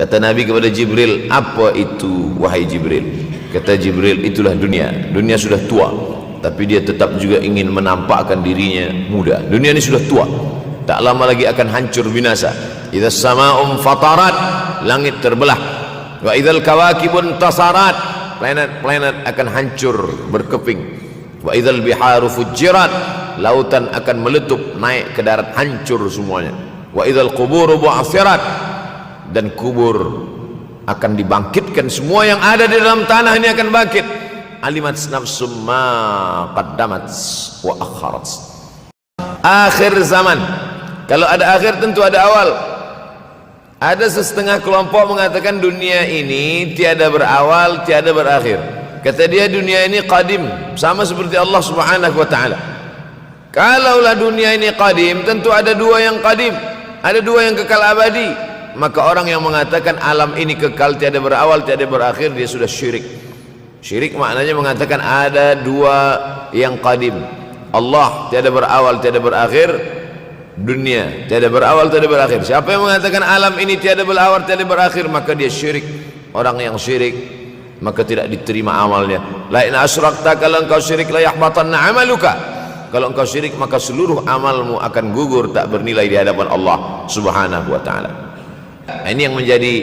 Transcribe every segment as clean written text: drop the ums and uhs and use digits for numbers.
Kata Nabi kepada Jibril, apa itu wahai Jibril? Kata Jibril, itulah dunia. Dunia sudah tua, tapi dia tetap juga ingin menampakkan dirinya muda. Dunia ini sudah tua, tak lama lagi akan hancur binasa. Idza sama'um fatarat, langit terbelah. Wa idzal kawakibun tasarat, planet-planet akan hancur berkeping. Wa idzal biharu fujirat, lautan akan meletup naik ke darat, hancur semuanya. Wa idzal quburu bu'athirat, dan kubur akan dibangkitkan. Semua yang ada di dalam tanah ini akan bangkit. Alimat nafsum ma qaddamat wa akharat. Akhir zaman. Kalau ada akhir tentu ada awal. Ada setengah kelompok mengatakan dunia ini tiada berawal, tiada berakhir. Kata dia, dunia ini qadim, sama seperti Allah Subhanahu wa taala. Kalaulah dunia ini qadim, tentu ada dua yang qadim, ada dua yang kekal abadi. Maka orang yang mengatakan alam ini kekal, tiada berawal, tiada berakhir, dia sudah syirik. Syirik maknanya mengatakan ada dua yang qadim. Allah tiada berawal, tiada berakhir, dunia tiada berawal, tiada berakhir. Siapa yang mengatakan alam ini tiada berawal, tiada berakhir, maka dia syirik. Orang yang syirik maka tidak diterima amalnya. La in asyrakta, kalau engkau syirik, la yahbatanna amaluka. Kalau engkau syirik maka seluruh amalmu akan gugur, tak bernilai di hadapan Allah Subhanahu wa taala. Ini yang menjadi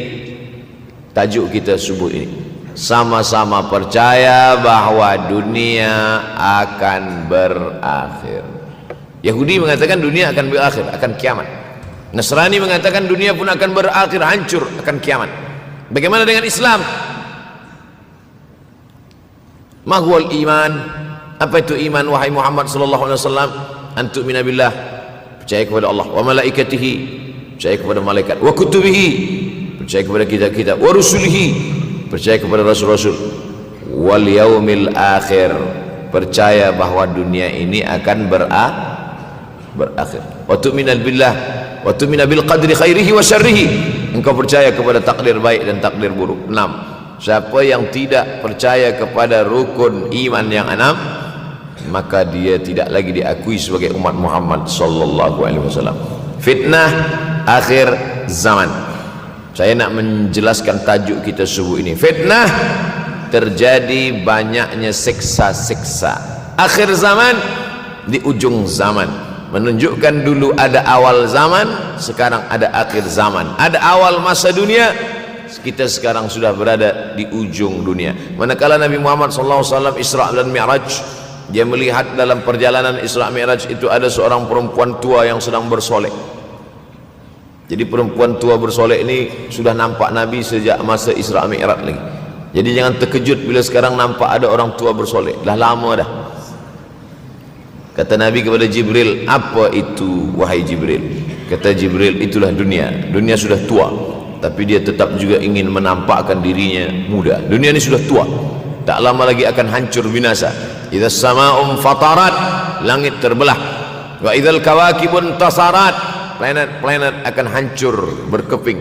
tajuk kita subuh ini. Sama-sama percaya bahwa dunia akan berakhir. Yahudi mengatakan dunia akan berakhir, akan kiamat. Nasrani mengatakan dunia pun akan berakhir, hancur, akan kiamat. Bagaimana dengan Islam? Ma huwal iman? Apa itu iman wahai Muhammad sallallahu alaihi wasallam? Antu'mina billah, percaya kepada Allah, wa malaikatihi, percaya kepada malaikat, wa kutubihi, percaya kepada kitab-kitab, wa rusulihi, percaya kepada rasul-rasul, wal yaumil akhir, percaya bahwa dunia ini akan berakhir. Wa tu'mina billah wa tu'mina bil qadri khairihi wa syarrihi, engkau percaya kepada takdir baik dan takdir buruk. 6. Siapa yang tidak percaya kepada rukun iman yang 6, maka dia tidak lagi diakui sebagai umat Muhammad sallallahu alaihi wasallam. Fitnah akhir zaman. Saya nak menjelaskan tajuk kita subuh ini. Fitnah, terjadi banyaknya siksa-siksa. Akhir zaman, di ujung zaman. Menunjukkan dulu ada awal zaman, sekarang ada akhir zaman. Ada awal masa dunia, kita sekarang sudah berada di ujung dunia. Manakala Nabi Muhammad SAW Isra dan Mi'raj, dia melihat dalam perjalanan Isra Mi'raj itu ada seorang perempuan tua yang sedang bersolek. Jadi perempuan tua bersolek ini sudah nampak Nabi sejak masa Isra Mi'raj lagi. Jadi jangan terkejut bila sekarang nampak ada orang tua bersolek. Dah lama dah. Kata Nabi kepada Jibril, apa itu wahai Jibril? Kata Jibril, itulah dunia. Dunia sudah tua, tapi dia tetap juga ingin menampakkan dirinya muda. Dunia ini sudah tua, tak lama lagi akan hancur binasa. Idza sama'um fatarat, langit terbelah. Wa idzal kawakibun tasarat, planet-planet akan hancur berkeping.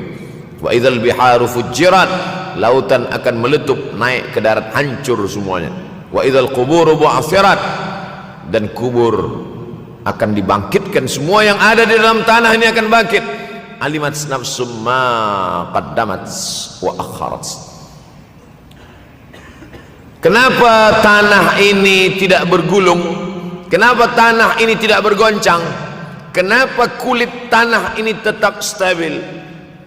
Wa idzal biharu fujirat, lautan akan meletup naik ke darat, hancur semuanya. Wa idzal quburu bu'athirat, dan kubur akan dibangkitkan. Semua yang ada di dalam tanah ini akan bangkit. Alimat nafsum ma qaddamat wa akharat. Kenapa tanah ini tidak bergulung? Kenapa tanah ini tidak bergoncang? Kenapa kulit tanah ini tetap stabil?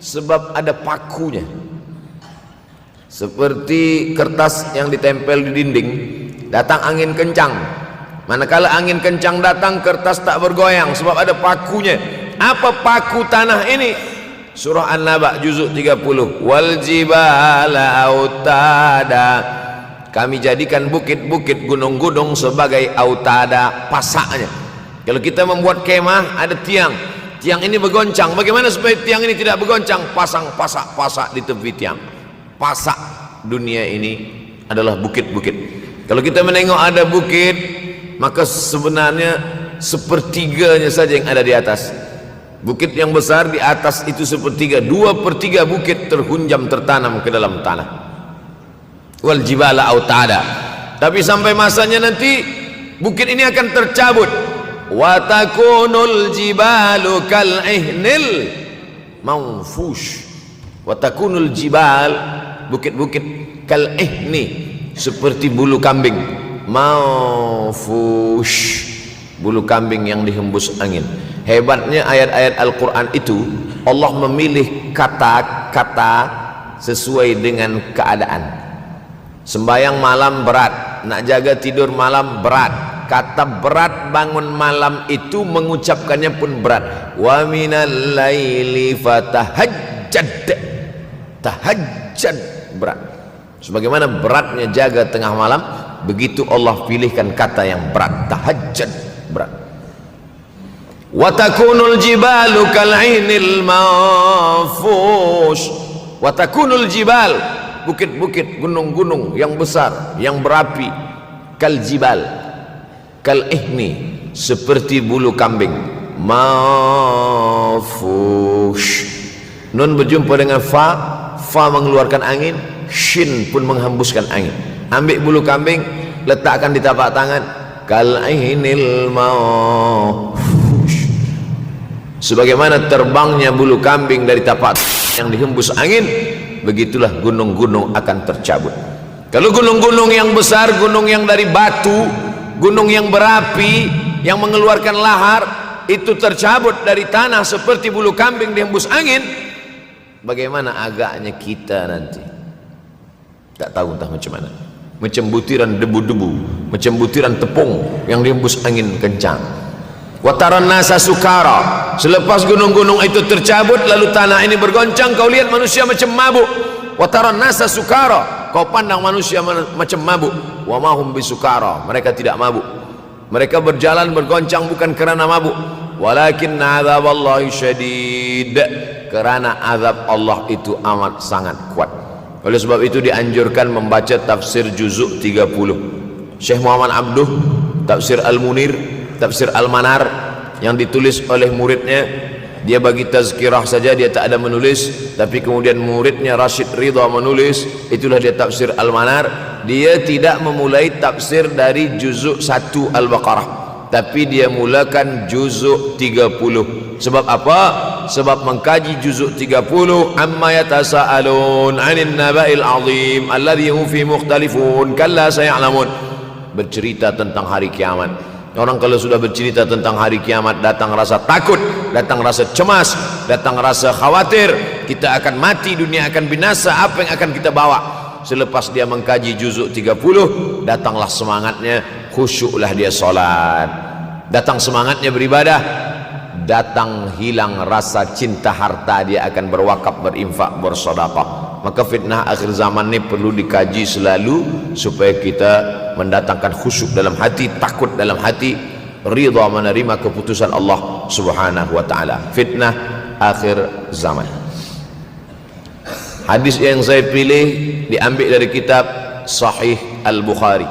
Sebab ada pakunya. Seperti kertas yang ditempel di dinding, datang angin kencang, manakala angin kencang datang, kertas tak bergoyang sebab ada pakunya. Apa paku tanah ini? Surah An-Naba juzuk 30. Wal jibala autada, kami jadikan bukit-bukit, gunung-gunung sebagai autada, pasaknya. Kalau kita membuat kemah, ada tiang, tiang ini bergoncang. Bagaimana supaya tiang ini tidak bergoncang? Pasang pasak-pasak di tepi tiang. Pasak dunia ini adalah bukit-bukit. Kalau kita menengok ada bukit, maka sebenarnya sepertiganya saja yang ada di atas. Bukit yang besar di atas itu sepertiga, 2/3 bukit terhunjam, tertanam ke dalam tanah. Wal jibala autada. Tapi sampai masanya nanti bukit ini akan tercabut. Wa takunul jibalu kal ihnil manfush. Wa takunul jibal, bukit-bukit kal ihni, seperti bulu kambing. Maufush, bulu kambing yang dihembus angin. Hebatnya ayat-ayat Al-Quran itu, Allah memilih kata-kata sesuai dengan keadaan. Sembayang malam berat, nak jaga tidur malam berat. Kata berat bangun malam itu mengucapkannya pun berat. Wa minal laili fatahajjad, tahajjad berat. Sebagaimana beratnya jaga tengah malam, begitu Allah pilihkan kata yang berat, tahajjud berat. Wa takunul jibalu kal'inil manfush. Wa takunul jibal, bukit-bukit, gunung-gunung yang besar, yang berapi, kal jibal, kal ihni, seperti bulu kambing. Manfush, nun berjumpa dengan fa, fa mengeluarkan angin, shin pun menghembuskan angin. Ambil bulu kambing, letakkan di tapak tangan, kal'inil manfush, sebagaimana terbangnya bulu kambing dari tapak yang dihembus angin, begitulah gunung-gunung akan tercabut. Kalau gunung-gunung yang besar, gunung yang dari batu, gunung yang berapi, yang mengeluarkan lahar, itu tercabut dari tanah seperti bulu kambing dihembus angin, bagaimana agaknya kita nanti? Tak tahu entah macam mana. Macam butiran debu-debu, macam butiran tepung yang dihembus angin kencang. Wataran nasa sukara, selepas gunung-gunung itu tercabut lalu tanah ini bergoncang, kau lihat manusia macam mabuk. Wataran nasa sukara, kau pandang manusia macam mabuk. Wa mahum bisukara, mereka tidak mabuk. Mereka berjalan bergoncang bukan kerana mabuk, walakin azaballahi syadid, kerana azab Allah itu amat sangat kuat. Oleh sebab itu dianjurkan membaca tafsir juzuk 30. Syekh Muhammad Abduh, tafsir Al-Munir, tafsir Al-Manar, yang ditulis oleh muridnya. Dia bagi tazkirah saja, dia tak ada menulis, tapi kemudian muridnya Rashid Ridha menulis. Itulah dia tafsir Al-Manar. Dia tidak memulai tafsir dari juzuk 1 Al-Baqarah, tapi dia mulakan juzuk 30. Sebab apa? Sebab mengkaji juzuk 30, amma yatasaalun 'anil naba'il 'azim alladhi hum fi mukhtalifun kalla saya'lamun, bercerita tentang hari kiamat. Orang kalau sudah bercerita tentang hari kiamat, datang rasa takut, datang rasa cemas, datang rasa khawatir, kita akan mati, dunia akan binasa, apa yang akan kita bawa? Selepas dia mengkaji juzuk 30, datanglah semangatnya, khusyuklah dia solat, datang semangatnya beribadah, datang hilang rasa cinta harta, dia akan berwakaf, berinfak, bersedekah. Maka fitnah akhir zaman ini perlu dikaji selalu supaya kita mendatangkan khusyuk dalam hati, takut dalam hati, ridha menerima keputusan Allah Subhanahu wa taala. Fitnah akhir zaman. Hadis yang saya pilih diambil dari kitab Sahih Al-Bukhari.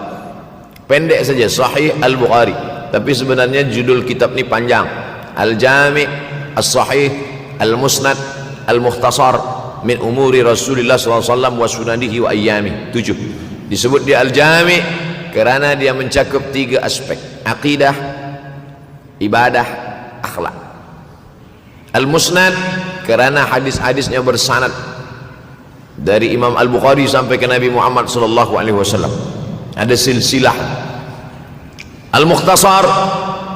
Pendek saja, Sahih Al-Bukhari, tapi sebenarnya judul kitab ini panjang. Al-Jami' As-Sahih Al-Musnad Al-Mukhtasar min umuri Rasulullah SAW wa sunanihi wa ayyamih. 7. Disebut dia Al-Jami' kerana dia mencakup 3 aspek: akidah, ibadah, akhlak. Al-Musnad kerana hadis-hadisnya bersanad dari Imam Al-Bukhari sampai ke Nabi Muhammad SAW, ada silsilah. Al-Mukhtasar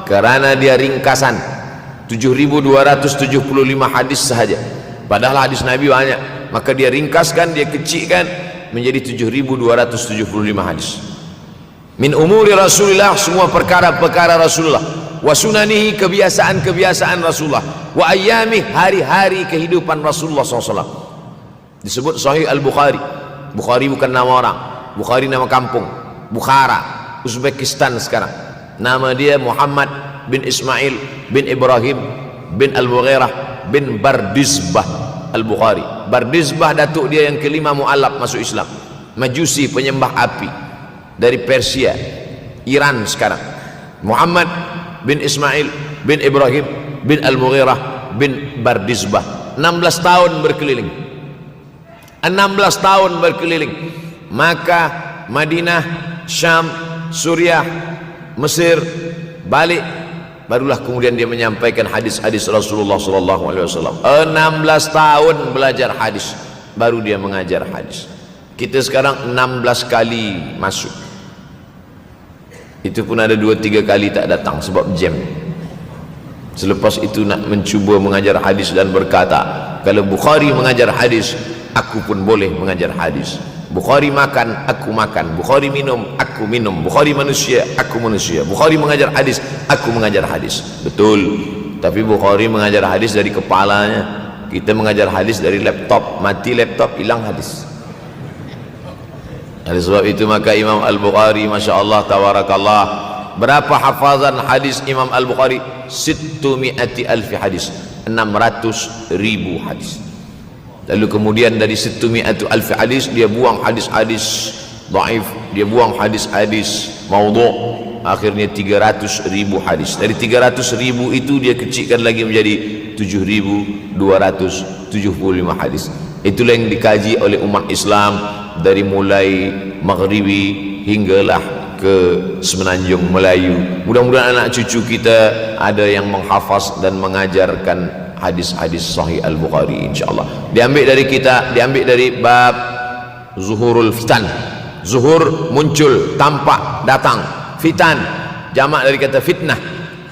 kerana dia ringkasan, 7.275 hadis sahaja, padahal hadis Nabi banyak, maka dia ringkaskan, dia kecilkan menjadi 7.275 hadis. Min umuri Rasulullah, semua perkara-perkara Rasulullah, wa sunanihi, kebiasaan-kebiasaan Rasulullah, wa ayyami, hari-hari kehidupan Rasulullah SAW. Disebut Sahih Al-Bukhari. Bukhari bukan nama orang, Bukhari nama kampung, Bukhara, Uzbekistan sekarang. Nama dia Muhammad bin Ismail bin Ibrahim bin Al-Mughirah bin Bardizbah Al-Bukhari. Bardizbah datuk dia yang kelima mu'alaf masuk Islam, Majusi, penyembah api, dari Persia, Iran sekarang. Muhammad bin Ismail bin Ibrahim bin Al-Mughirah bin Bardizbah. 16 tahun berkeliling, 16 tahun berkeliling Makkah, Madinah, Syam, Suriah, Mesir, balik, barulah kemudian dia menyampaikan hadis-hadis Rasulullah SAW. 16 tahun belajar hadis, baru dia mengajar hadis. Kita sekarang 16 kali masuk, itu pun ada 2-3 kali tak datang sebab jam. Selepas itu nak mencuba mengajar hadis dan berkata, kalau Bukhari mengajar hadis, aku pun boleh mengajar hadis. Bukhari makan, aku makan. Bukhari minum, aku minum. Bukhari manusia, aku manusia. Bukhari mengajar hadis, aku mengajar hadis. Betul, tapi Bukhari mengajar hadis dari kepalanya, kita mengajar hadis dari laptop. Mati laptop, hilang hadis. Oleh sebab itu maka Imam Al-Bukhari, Masya Allah, Tabarakallah, berapa hafazan hadis Imam Al-Bukhari? 600,000 hadis, 600,000 hadis. Lalu kemudian dari 600,000 hadis dia buang hadis-hadis dhaif, dia buang hadis-hadis maudhu', akhirnya 300,000 hadis. Dari 300,000 itu dia kecilkan lagi menjadi 7,275 hadis. Itulah yang dikaji oleh umat Islam dari mulai Maghribi hinggalah ke Semenanjung Melayu. Mudah-mudahan anak cucu kita ada yang menghafaz dan mengajarkan hadis-hadis Sahih Al-Bukhari, insyaAllah. Diambil dari kita, diambil dari bab zuhurul fitan. Zuhur, muncul, tampak, datang. Fitan, jamak dari kata fitnah.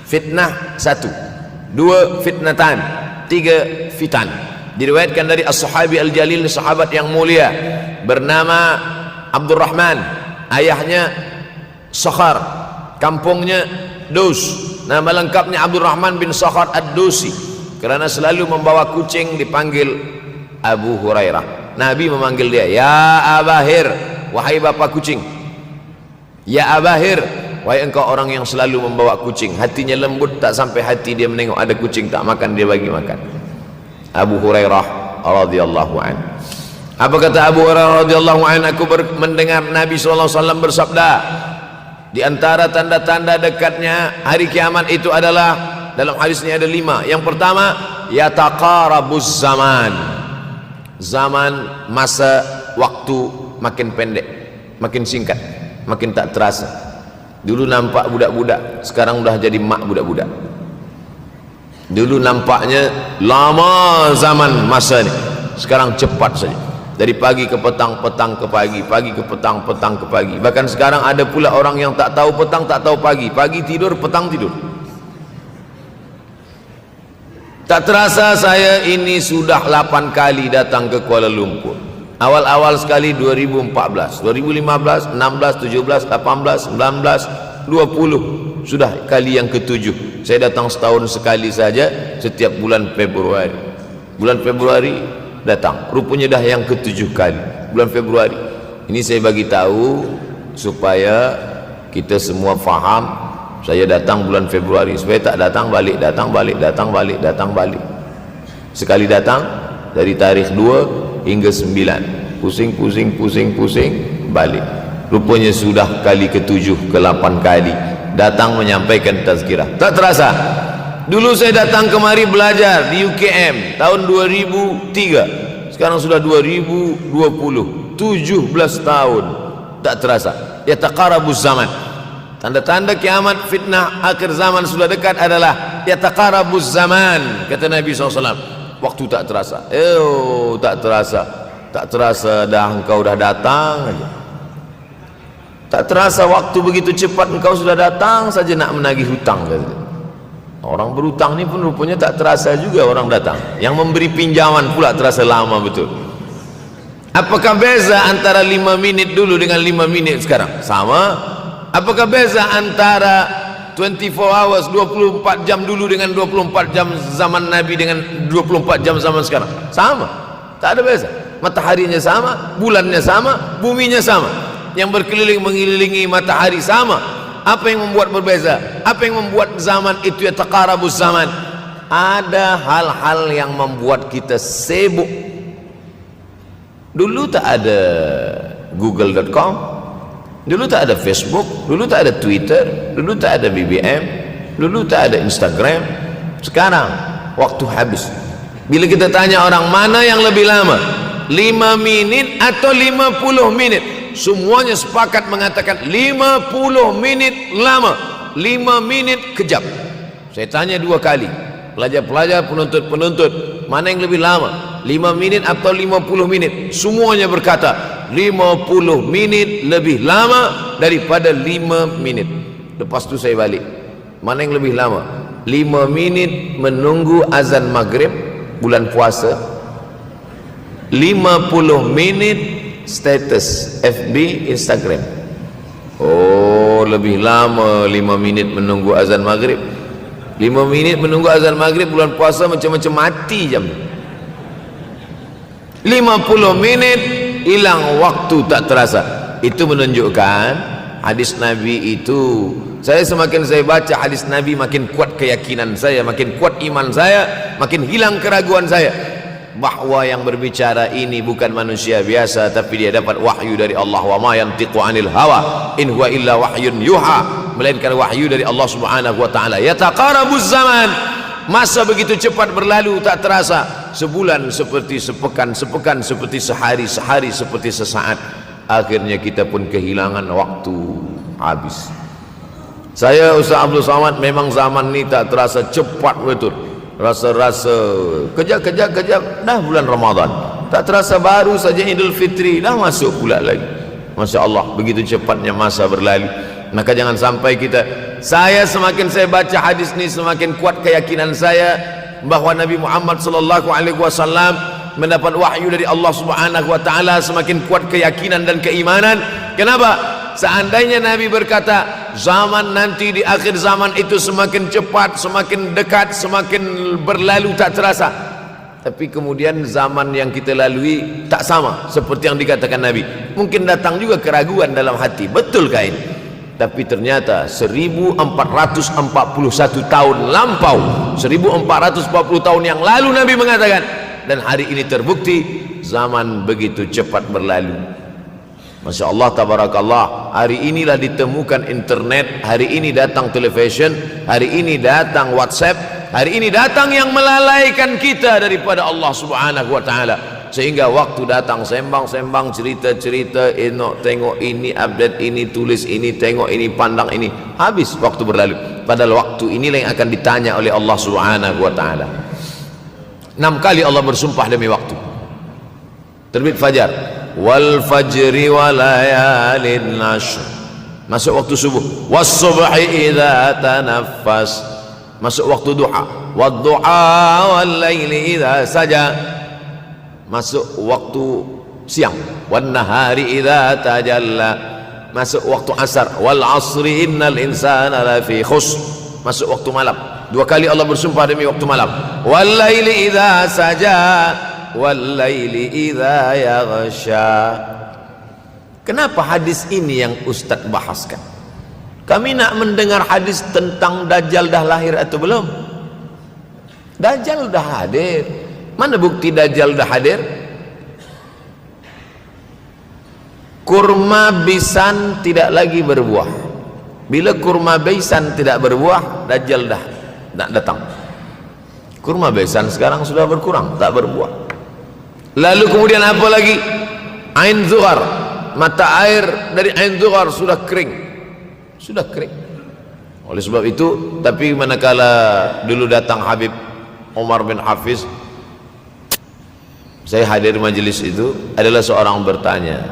Fitnah 1, 2 fitnatan, 3 fitan. Diriwayatkan dari as-sahabi al-jalil, sahabat yang mulia bernama Abdurrahman, ayahnya Sakhar, kampungnya Dus. Nama lengkapnya Abdurrahman bin Sakhar ad-Dusi. Kerana selalu membawa kucing dipanggil Abu Hurairah. Nabi memanggil dia, ya Abahir, wahai bapa kucing. Ya Abahir, wahai engkau orang yang selalu membawa kucing. Hatinya lembut, tak sampai hati dia menengok ada kucing tak makan, dia bagi makan. Abu Hurairah radhiyallahu anhu. Apa kata Abu Hurairah radhiyallahu anhu? Aku mendengar Nabi SAW bersabda, di antara tanda-tanda dekatnya hari kiamat itu adalah, dalam hadis ini ada 5. Yang pertama, yataqarabuz zaman. Zaman, masa, waktu makin pendek, makin singkat, makin tak terasa. Dulu nampak budak-budak, sekarang udah jadi mak budak-budak. Dulu nampaknya lama zaman masa ni, sekarang cepat saja. Dari pagi ke petang, petang ke pagi, pagi ke petang, petang ke pagi. Bahkan sekarang ada pula orang yang tak tahu petang, tak tahu pagi. Pagi tidur, petang tidur. Tak terasa saya ini sudah 8 kali datang ke Kuala Lumpur. Awal-awal sekali 2014, 2015, 16, 17, 18, 19, 20. Sudah kali yang ke-7. Saya datang setahun sekali saja, setiap bulan Februari. Bulan Februari datang, rupanya dah yang ke-7 kali bulan Februari. Ini saya bagi tahu supaya kita semua faham. Saya datang bulan Februari, supaya tak datang balik, datang balik, datang balik, datang balik. Sekali datang dari tarikh 2 hingga 9, pusing, pusing, pusing, pusing, balik. Rupanya sudah kali ke-7, ke-8 kali datang menyampaikan tazkirah. Tak terasa. Dulu saya datang kemari belajar di UKM tahun 2003. Sekarang sudah 2020, 17 tahun. Tak terasa. Yataqarabuz zaman. Tanda-tanda kiamat, fitnah akhir zaman sudah dekat adalah yataqarabuz zaman, kata Nabi SAW. Waktu tak terasa. Tak terasa. Tak terasa dah engkau dah datang aja. Tak terasa waktu begitu cepat, engkau sudah datang saja nak menagih hutang, kata. Orang berhutang ni pun rupanya tak terasa juga orang datang. Yang memberi pinjaman pula terasa lama betul. Apakah beza antara 5 minit dulu dengan 5 minit sekarang? Sama. Apakah beza antara 24 hours, 24 jam dulu dengan 24 jam zaman Nabi dengan 24 jam zaman sekarang? Sama. Tak ada beza. Mataharinya sama, bulannya sama, buminya sama. Yang berkeliling mengelilingi matahari sama. Apa yang membuat berbeza? Apa yang membuat zaman itu yataqarabuz zaman? Ada hal-hal yang membuat kita sibuk. Dulu tak ada google.com, dulu tak ada Facebook, dulu tak ada Twitter, dulu tak ada BBM, dulu tak ada Instagram. Sekarang waktu habis. Bila kita tanya orang mana yang lebih lama, 5 minit atau 50 minit, semuanya sepakat mengatakan 50 minit lama, 5 minit kejap. Saya tanya 2 kali, pelajar-pelajar, penuntut-penuntut, mana yang lebih lama, 5 minit atau 50 menit? Semuanya berkata 50 menit lebih lama daripada 5 menit. Lepas tu saya balik, mana yang lebih lama? 5 menit menunggu azan maghrib bulan puasa, 50 menit status FB, Instagram. Oh, lebih lama 5 minit menunggu azan maghrib. 5 minit menunggu azan maghrib bulan puasa macam-macam mati jam. 50 menit hilang waktu tak terasa. Itu menunjukkan hadis Nabi itu, saya semakin saya baca hadis Nabi makin kuat keyakinan saya, makin kuat iman saya, makin hilang keraguan saya bahwa yang berbicara ini bukan manusia biasa, tapi dia dapat wahyu dari Allah. Wa ma yantiqu anil hawa in huwa illa wahyun yuha, melainkan wahyu dari Allah Subhanahu wa taala. Yataqarabuz zaman, masa begitu cepat berlalu tak terasa. Sebulan seperti sepekan, sepekan seperti sehari, sehari seperti sesaat. Akhirnya kita pun kehilangan waktu, habis. Saya Ustaz Abdul Samad, memang zaman ni tak terasa cepat betul. Rasa-rasa kejap-kejap dah bulan Ramadan, tak terasa baru saja Idul Fitri dah masuk pula lagi. Masya Allah, begitu cepatnya masa berlalu. Maka jangan sampai kita, saya semakin saya baca hadis ni semakin kuat keyakinan saya bahwa Nabi Muhammad sallallahu alaihi wasallam mendapat wahyu dari Allah Subhanahu wa taala, semakin kuat keyakinan dan keimanan. Kenapa? Seandainya Nabi berkata zaman nanti di akhir zaman itu semakin cepat, semakin dekat, semakin berlalu tak terasa, tapi kemudian zaman yang kita lalui tak sama seperti yang dikatakan Nabi, mungkin datang juga keraguan dalam hati, betulkah ini? Tapi ternyata 1441 tahun lampau, 1440 tahun yang lalu Nabi mengatakan, dan hari ini terbukti zaman begitu cepat berlalu. Masya Allah, tabarakallah. Hari inilah ditemukan internet, hari ini datang television, hari ini datang WhatsApp, hari ini datang yang melalaikan kita daripada Allah Subhanahu wa taala, sehingga waktu datang sembang-sembang, cerita-cerita, tengok ini, update ini, tulis ini, tengok ini, pandang ini, habis waktu berlalu. Padahal waktu inilah yang akan ditanya oleh Allah Subhanahu wa taala. 6 kali Allah bersumpah demi waktu. Terbit fajar, wal fajri wa layalin nashr, masuk waktu subuh. Was subhi idza tanaffas, masuk waktu duha. Wad duha wal laili idza saja, masuk waktu siang. Wan nahari idza tajalla, masuk waktu asar. Wal asri innal insana lafi khusr, masuk waktu malam. 2 kali Allah bersumpah demi waktu malam. Wal laili idza saja wal laili idza yaghsha. Kenapa hadis ini yang Ustaz bahaskan? Kami nak mendengar hadis tentang Dajjal dah lahir atau belum? Dajjal dah hadir. Mana bukti Dajjal dah hadir? Kurma bisan tidak lagi berbuah. Bila kurma bisan tidak berbuah, Dajjal dah nak datang. Kurma bisan sekarang sudah berkurang, tak berbuah. Lalu kemudian apa lagi? Ain Zuhar, mata air dari Ain Zuhar sudah kering, sudah kering. Oleh sebab itu, tapi manakala dulu datang Habib Umar bin Hafiz, saya hadir majelis itu, adalah seorang bertanya,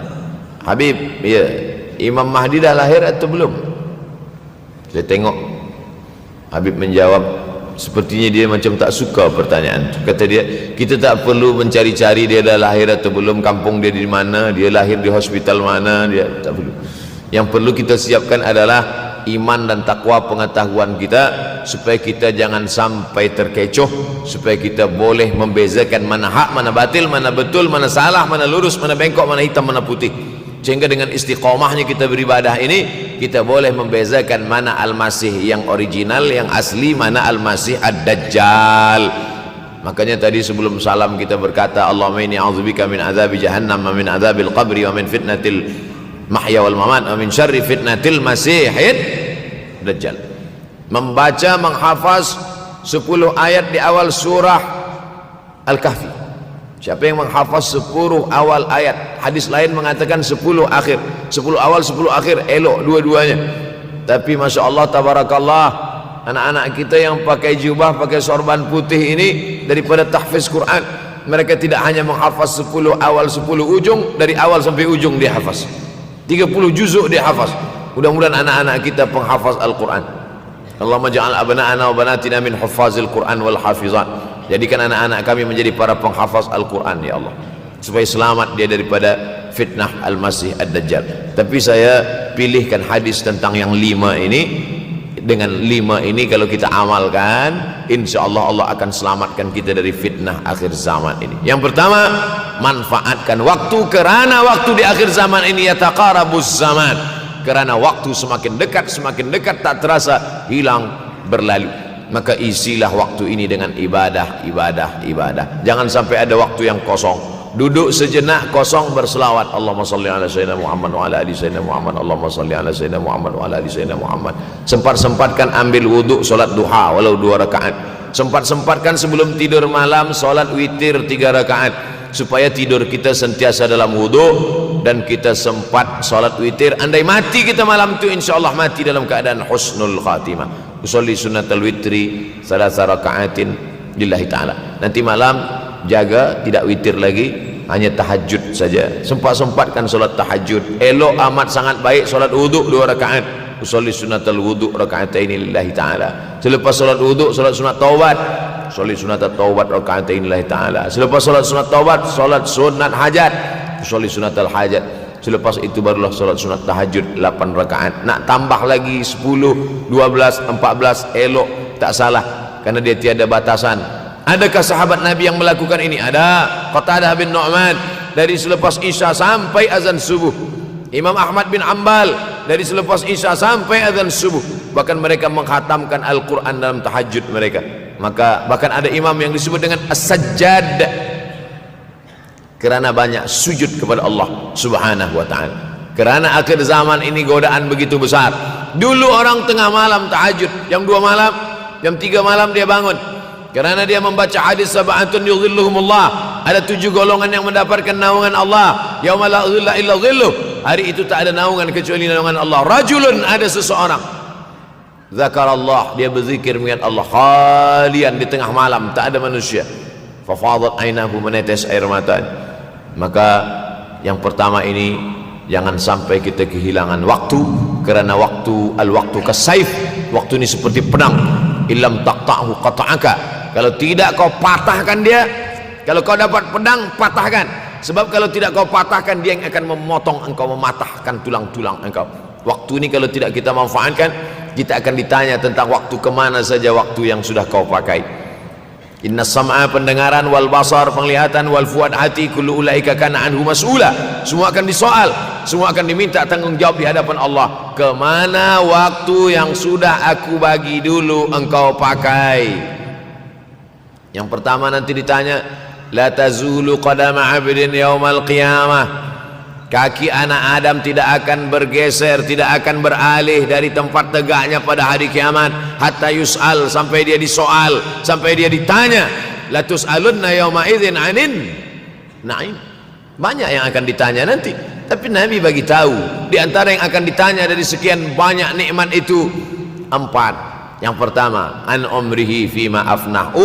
Habib, ya, Imam Mahdi dah lahir atau belum? Saya tengok Habib menjawab, sepertinya dia macam tak suka pertanyaan. Kata dia, kita tak perlu mencari-cari dia dah lahir atau belum, kampung dia di mana, dia lahir di hospital mana, dia tak perlu. Yang perlu kita siapkan adalah iman dan takwa, pengetahuan kita, supaya kita jangan sampai terkecoh, supaya kita boleh membezakan mana hak, mana batil, mana betul, mana salah, mana lurus, mana bengkok, mana hitam, mana putih. Sehingga dengan istiqomahnya kita beribadah ini, kita boleh membezakan mana Al-Masih yang original, yang asli, mana Al-Masih Ad-Dajjal. Makanya tadi sebelum salam kita berkata, Allahumma inni a'udzubika min azabi jahannam wa min azabil qabri wa min fitnatil mahya wal mamat wa min syarri fitnatil masihid Dajjal. Membaca, menghafaz 10 ayat di awal surah Al-Kahfi. Siapa yang menghafaz 10 awal ayat, hadis lain mengatakan 10 akhir, 10 awal 10 akhir, elok dua-duanya. Tapi Masya Allah, tabarakallah, anak-anak kita yang pakai jubah, pakai sorban putih ini daripada tahfiz Quran. Mereka tidak hanya menghafaz 10 awal 10 ujung, dari awal sampai ujung dia hafaz 30 juzuk dia hafaz. Mudah-mudahan anak-anak kita penghafaz Al-Quran. Allahumma ja'al abna'ana wa banatina min huffazil Quran wal hafizat. Jadikan anak-anak kami menjadi para penghafaz Al-Quran ya Allah, supaya selamat dia daripada fitnah Al-Masih Ad-Dajjal. Tapi saya pilihkan hadis tentang yang 5 ini. Dengan 5 ini kalau kita amalkan, insya Allah Allah akan selamatkan kita dari fitnah akhir zaman ini. Yang pertama, manfaatkan waktu, kerana waktu di akhir zaman ini yataqarabuz zaman, kerana waktu semakin dekat tak terasa hilang berlalu. Maka isilah waktu ini dengan ibadah. Jangan sampai ada waktu yang kosong. Duduk sejenak kosong berselawat, Allahumma salli ala sayyidina Muhammad wa ala ali sayyidina Muhammad, Allahumma salli ala sayyidina Muhammad wa ala ali sayyidina Muhammad. Sempat-sempatkan ambil wuduk solat duha walau 2 rakaat. Sempat-sempatkan sebelum tidur malam solat witir 3 rakaat, supaya tidur kita sentiasa dalam wuduk dan kita sempat solat witir. Andai mati kita malam itu, insyaallah mati dalam keadaan husnul khatimah. Usolli sunnatal witri 3 rakaatin lillahi ta'ala. Nanti malam jaga tidak witir lagi, hanya tahajud saja. Sempat-sempatkan solat tahajud. Elok amat sangat baik solat wuduk 2 rakaat. Usolli sunnatal wuduk raka'ataini lillahi ta'ala. Selepas solat wuduk solat sunat taubat. Usolli sunatat taubat raka'ataini lillahi ta'ala. Selepas solat sunat taubat solat sunat hajat. Usolli sunatal hajat. Selepas itu barulah solat sunat tahajud 8 rakaat. Nak tambah lagi 10, 12, 14 elok, tak salah, karena dia tiada batasan. Adakah sahabat Nabi yang melakukan ini? Ada. Qatadah bin Nu'man dari selepas Isya sampai azan subuh. Imam Ahmad bin Ambal dari selepas Isya sampai azan subuh. Bahkan mereka menghatamkan Al-Quran dalam tahajud mereka. Maka bahkan ada imam yang disebut dengan As-Sajjad, kerana banyak sujud kepada Allah Subhanahu wa ta'ala. Kerana akhir zaman ini godaan begitu besar. Dulu orang tengah malam tahajud, jam 2 malam, jam 3 malam dia bangun, kerana dia membaca hadis sab'atun yudhilluhumullah. Ada 7 golongan yang mendapatkan naungan Allah. Yauma la dhilla illa dhilluh. Hari itu tak ada naungan kecuali naungan Allah. Rajulun, ada seseorang, zakarallah, dia berzikir mengingat Allah, khalian, di tengah malam tak ada manusia. Fafadat ainahu, menetes air mata. Maka yang pertama ini, jangan sampai kita kehilangan waktu, kerana waktu, al-waktu kasaif, waktu ini seperti pedang. Illam taqta'hu qata'aka. Kalau tidak kau patahkan dia, kalau kau dapat pedang, patahkan. Sebab kalau tidak kau patahkan, dia yang akan memotong engkau, mematahkan tulang-tulang engkau. Waktu ini kalau tidak kita manfaatkan, kita akan ditanya tentang waktu, kemana saja waktu yang sudah kau pakai. Inna sam'a, pendengaran, wal basar, penglihatan, wal fuad, hati, kullu ulaika kana anhu mas'ula. Semua akan disoal, semua akan diminta tanggungjawab di hadapan Allah. Kemana waktu yang sudah aku bagi dulu engkau pakai? Yang pertama nanti ditanya, la tazulu qadama 'abdin yaumal qiyamah. Kaki anak Adam tidak akan bergeser, tidak akan beralih dari tempat tegaknya pada hari kiamat, hatta yus'al, sampai dia disoal, sampai dia ditanya. La tus'alunna yauma idzin 'anin na'im. Banyak yang akan ditanya nanti, tapi Nabi bagi tahu di antara yang akan ditanya dari sekian banyak nikmat itu 4. Yang pertama, an umrihi fima afnah.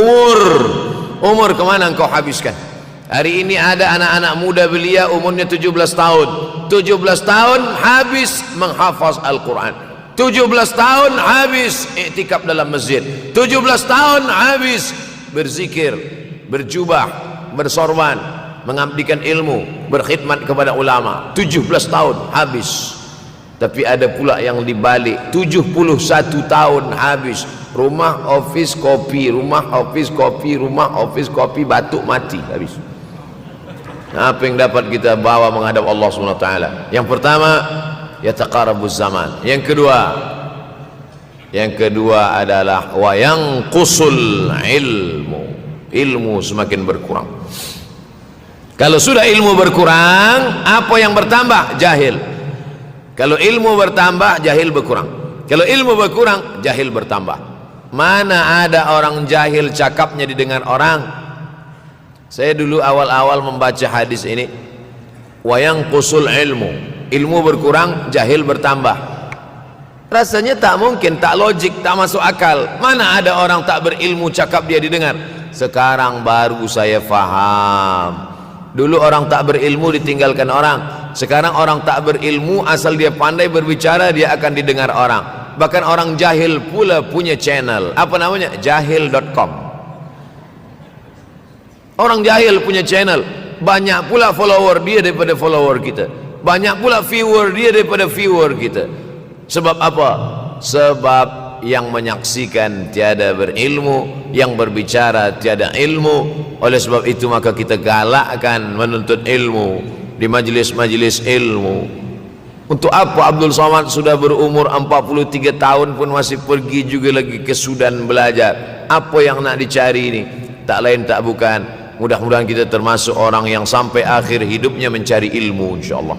Umur kemana engkau habiskan? Hari ini ada anak-anak muda belia umurnya 17 tahun. 17 tahun habis menghafaz Al-Quran. 17 tahun habis iktikaf dalam masjid. 17 tahun habis berzikir, berjubah, bersorban, mengabdikan ilmu, berkhidmat kepada ulama. 17 tahun habis. Tapi ada pula yang dibalik, 71 tahun habis. Rumah, office, kopi, rumah, office, kopi, rumah, office, kopi, batuk, mati, habis. Apa yang dapat kita bawa menghadap Allah SWT? Yang pertama, yataqarabuz zaman. Yang kedua adalah wa yanqusul ilmu. Ilmu semakin berkurang. Kalau sudah ilmu berkurang, apa yang bertambah? Jahil. Kalau ilmu bertambah, jahil berkurang. Kalau ilmu berkurang, jahil bertambah. Mana ada orang jahil cakapnya didengar orang? Saya dulu awal-awal membaca hadis ini, wa yanqusul ilmu. Ilmu berkurang, jahil bertambah. Rasanya tak mungkin, tak logik, tak masuk akal. Mana ada orang tak berilmu cakap dia didengar. Sekarang baru saya faham. Dulu orang tak berilmu ditinggalkan orang. Sekarang orang tak berilmu asal dia pandai berbicara, dia akan didengar orang. Bahkan orang jahil pula punya channel. Apa namanya? Jahil.com. Orang jahil punya channel. Banyak pula follower dia daripada follower kita. Banyak pula viewer dia daripada viewer kita. Sebab apa? Sebab yang menyaksikan tiada berilmu, yang berbicara tiada ilmu. Oleh sebab itu maka kita galakkan menuntut ilmu di majlis-majlis ilmu. Untuk apa Abdul Somad sudah berumur 43 tahun pun masih pergi juga lagi ke Sudan belajar? Apa yang nak dicari ini? Tak lain tak bukan, mudah-mudahan kita termasuk orang yang sampai akhir hidupnya mencari ilmu, insyaAllah.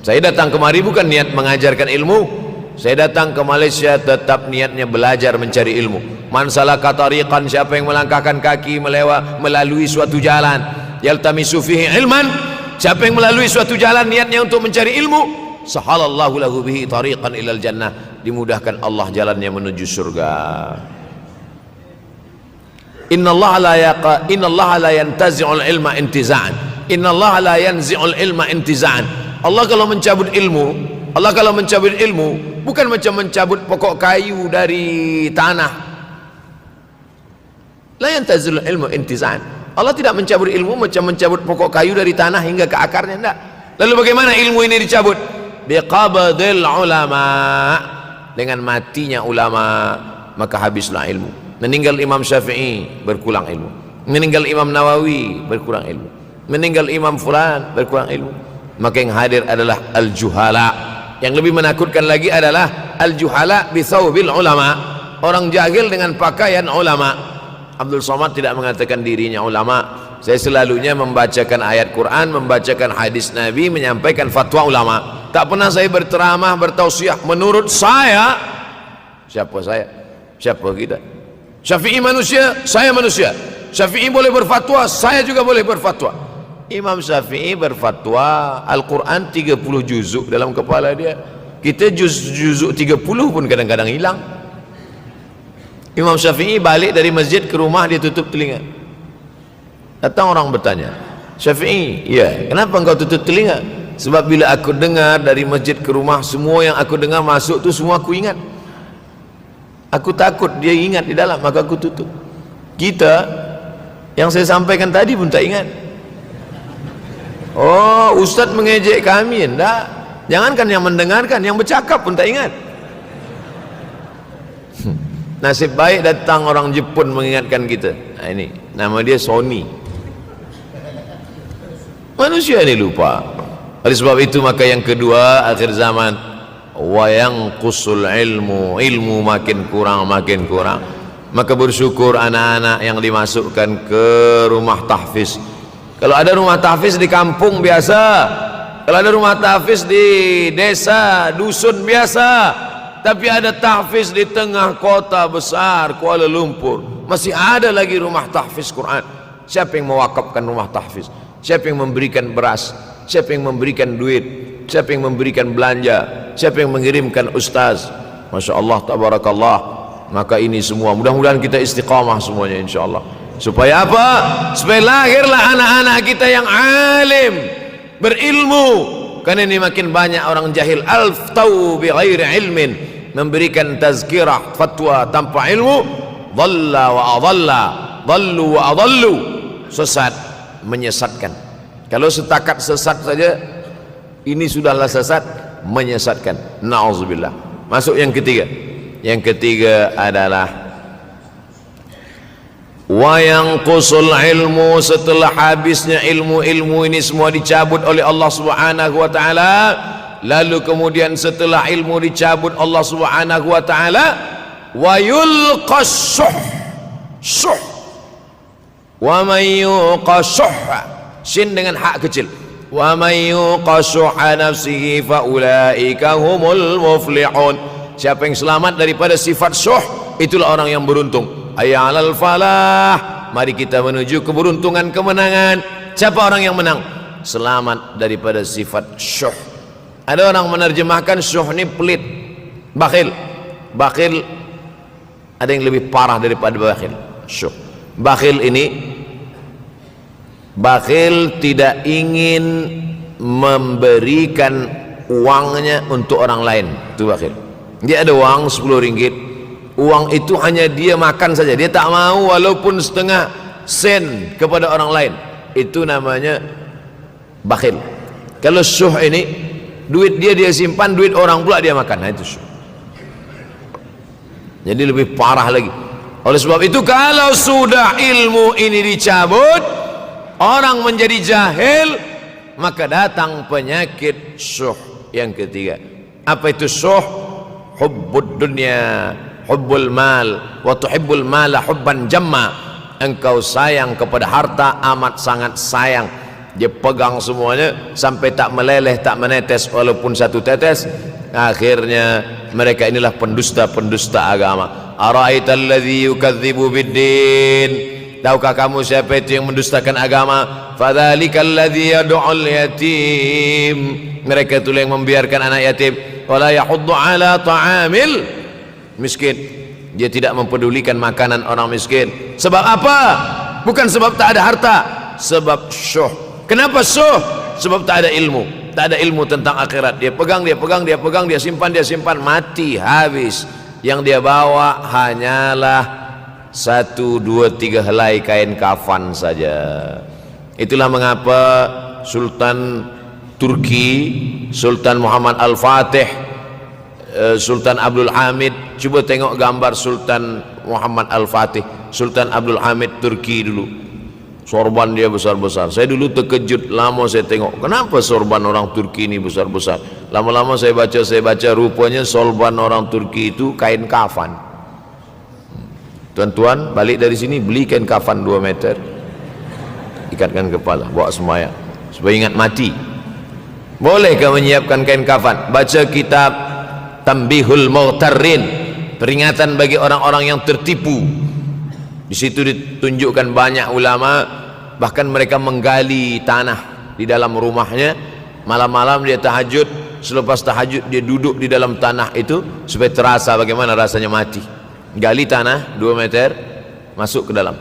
Saya datang kemari bukan niat mengajarkan ilmu. Saya datang ke Malaysia tetap niatnya belajar mencari ilmu. Man salaka tariqan, siapa yang melangkahkan kaki melalui suatu jalan, yaltamisu fihi ilman, siapa yang melalui suatu jalan niatnya untuk mencari ilmu, sahalallahu lahu bihi tariqan ilal jannah, dimudahkan Allah jalannya menuju surga. Innallaha la yantazi'ul ilma intiza'an. Innallaha la yanzi'ul ilma intiza'an. Allah kalau mencabut ilmu, bukan macam mencabut pokok kayu dari tanah. La yantazilul ilmu intiza'an. Allah tidak mencabut ilmu macam mencabut pokok kayu dari tanah hingga ke akarnya, tidak. Lalu bagaimana ilmu ini dicabut? Biqabdil ulama. Dengan matinya ulama maka habislah ilmu. Meninggal Imam Syafi'i berkurang ilmu. Meninggal Imam Nawawi berkurang ilmu. Meninggal Imam Fulan berkurang ilmu. Maka yang hadir adalah al-juhala. Yang lebih menakutkan lagi adalah al-juhala bi thawbil ulama, orang jahil dengan pakaian ulama. Abdul Somad tidak mengatakan dirinya ulama. Saya selalunya membacakan ayat Quran, membacakan hadis Nabi, menyampaikan fatwa ulama. Tak pernah saya berteramah, bertausiah menurut saya. Siapa saya? Siapa kita? Syafi'i manusia, saya manusia. Syafi'i boleh berfatwa, saya juga boleh berfatwa. Imam Syafi'i berfatwa Al-Quran 30 juzuk dalam kepala dia. Kita juzuk 30 pun kadang-kadang hilang. Imam Syafi'i balik dari masjid ke rumah, dia tutup telinga. Datang orang bertanya, Syafi'i, ya, kenapa engkau tutup telinga? Sebab bila aku dengar dari masjid ke rumah, semua yang aku dengar masuk tu semua aku ingat. Aku takut dia ingat di dalam, maka aku tutup. Kita yang saya sampaikan tadi pun tak ingat. Oh, Ustaz mengejek kami, enggak. Jangankan yang mendengarkan, yang bercakap pun tak ingat. Nasib baik datang orang Jepun mengingatkan kita. Nah, ini nama dia Sony. Manusia ini lupa. Oleh sebab itu maka yang kedua, akhir zaman, wa yanqusul ilmu makin kurang. Maka bersyukur anak-anak yang dimasukkan ke rumah tahfiz. Kalau ada rumah tahfiz di kampung biasa, kalau ada rumah tahfiz di desa, dusun biasa, tapi ada tahfiz di tengah kota besar Kuala Lumpur, masih ada lagi rumah tahfiz Quran. Siapa yang mewakafkan rumah tahfiz? Siapa yang memberikan beras? Siapa yang memberikan duit? Siapa yang memberikan belanja? Siapa yang mengirimkan ustaz? Masya Allah, tabarakallah. Maka ini semua mudah-mudahan kita istiqamah semuanya, insya Allah. Supaya apa? Supaya lahirlah anak-anak kita yang alim, berilmu. Karena ini makin banyak orang jahil, alftau bi ghairi ilmin, memberikan tazkirah, fatwa tanpa ilmu. Dhalla wa adalla, dhallu wa adallu, sesat, menyesatkan. Kalau setakat sesat saja, ini sudahlah sesat, menyesatkan. Na'udzubillah. Masuk yang ketiga. Yang ketiga adalah wa yanqusul ilmu, setelah habisnya ilmu ini semua dicabut oleh Allah Subhanahu wa taala. Lalu kemudian setelah ilmu dicabut Allah Subhanahu wa taala, wa yulqas syuh. Wa may yuqashuh, sin dengan hak kecil. Wa may yuqashuh nafsihi fa ulaika humul muflihun. Siapa yang selamat daripada sifat syuh, itulah orang yang beruntung. Hayya 'alal falah, mari kita menuju keberuntungan, kemenangan. Siapa orang yang menang? Selamat daripada sifat syuh. Ada orang menerjemahkan syuh ini pelit. Bakhil, bakhil ada yang lebih parah daripada bakhil. Syuh. Bakhil ini, bakhil tidak ingin memberikan uangnya untuk orang lain. Itu bakhil. Dia ada uang 10 ringgit, uang itu hanya dia makan saja, dia tak mau walaupun setengah sen kepada orang lain. Itu namanya bakhil. Kalau syuh ini, duit dia simpan, duit orang pula dia makan. Nah, itu syuh. Jadi lebih parah lagi. Oleh sebab itu, kalau sudah ilmu ini dicabut, orang menjadi jahil, maka datang penyakit syuh yang ketiga. Apa itu syuh? Hubbud dunya, hubbul mal, wa tuhibbul mala hubban jamma. Engkau sayang kepada harta amat sangat sayang. Dia pegang semuanya sampai tak meleleh, tak menetes walaupun satu tetes. Akhirnya mereka inilah pendusta-pendusta agama. Ara'aital ladzi yukadzibu biddin. Tahukah kamu siapa itu yang mendustakan agama? Fadzalikal ladzi yad'ul yatim. Mereka itu yang membiarkan anak yatim. Wala yahuddu ala ta'amil miskin. Dia tidak mempedulikan makanan orang miskin. Sebab apa? Bukan sebab tak ada harta, sebab syuh. Kenapa syuh? Sebab tak ada ilmu. Tak ada ilmu tentang akhirat. Dia pegang, dia simpan, mati, habis. Yang dia bawa hanyalah 1, 2, 3 helai kain kafan saja. Itulah mengapa Sultan Turki, Sultan Muhammad Al-Fatih, Sultan Abdul Hamid, coba tengok gambar Sultan Muhammad Al-Fatih, Sultan Abdul Hamid Turki dulu. Sorban dia besar-besar. Saya dulu terkejut, lama saya tengok, kenapa sorban orang Turki ini besar-besar. Lama-lama saya baca, rupanya sorban orang Turki itu kain kafan. Tuan-tuan balik dari sini beli kain kafan 2 meter, ikatkan kepala, bawa sembahyang supaya ingat mati. Bolehkah menyiapkan kain kafan? Baca kitab Tambihul Mughtarrin, peringatan bagi orang-orang yang tertipu. Di situ ditunjukkan banyak ulama, bahkan mereka menggali tanah di dalam rumahnya. Malam-malam dia tahajud, selepas tahajud dia duduk di dalam tanah itu supaya terasa bagaimana rasanya mati. Gali tanah 2 meter, masuk ke dalam.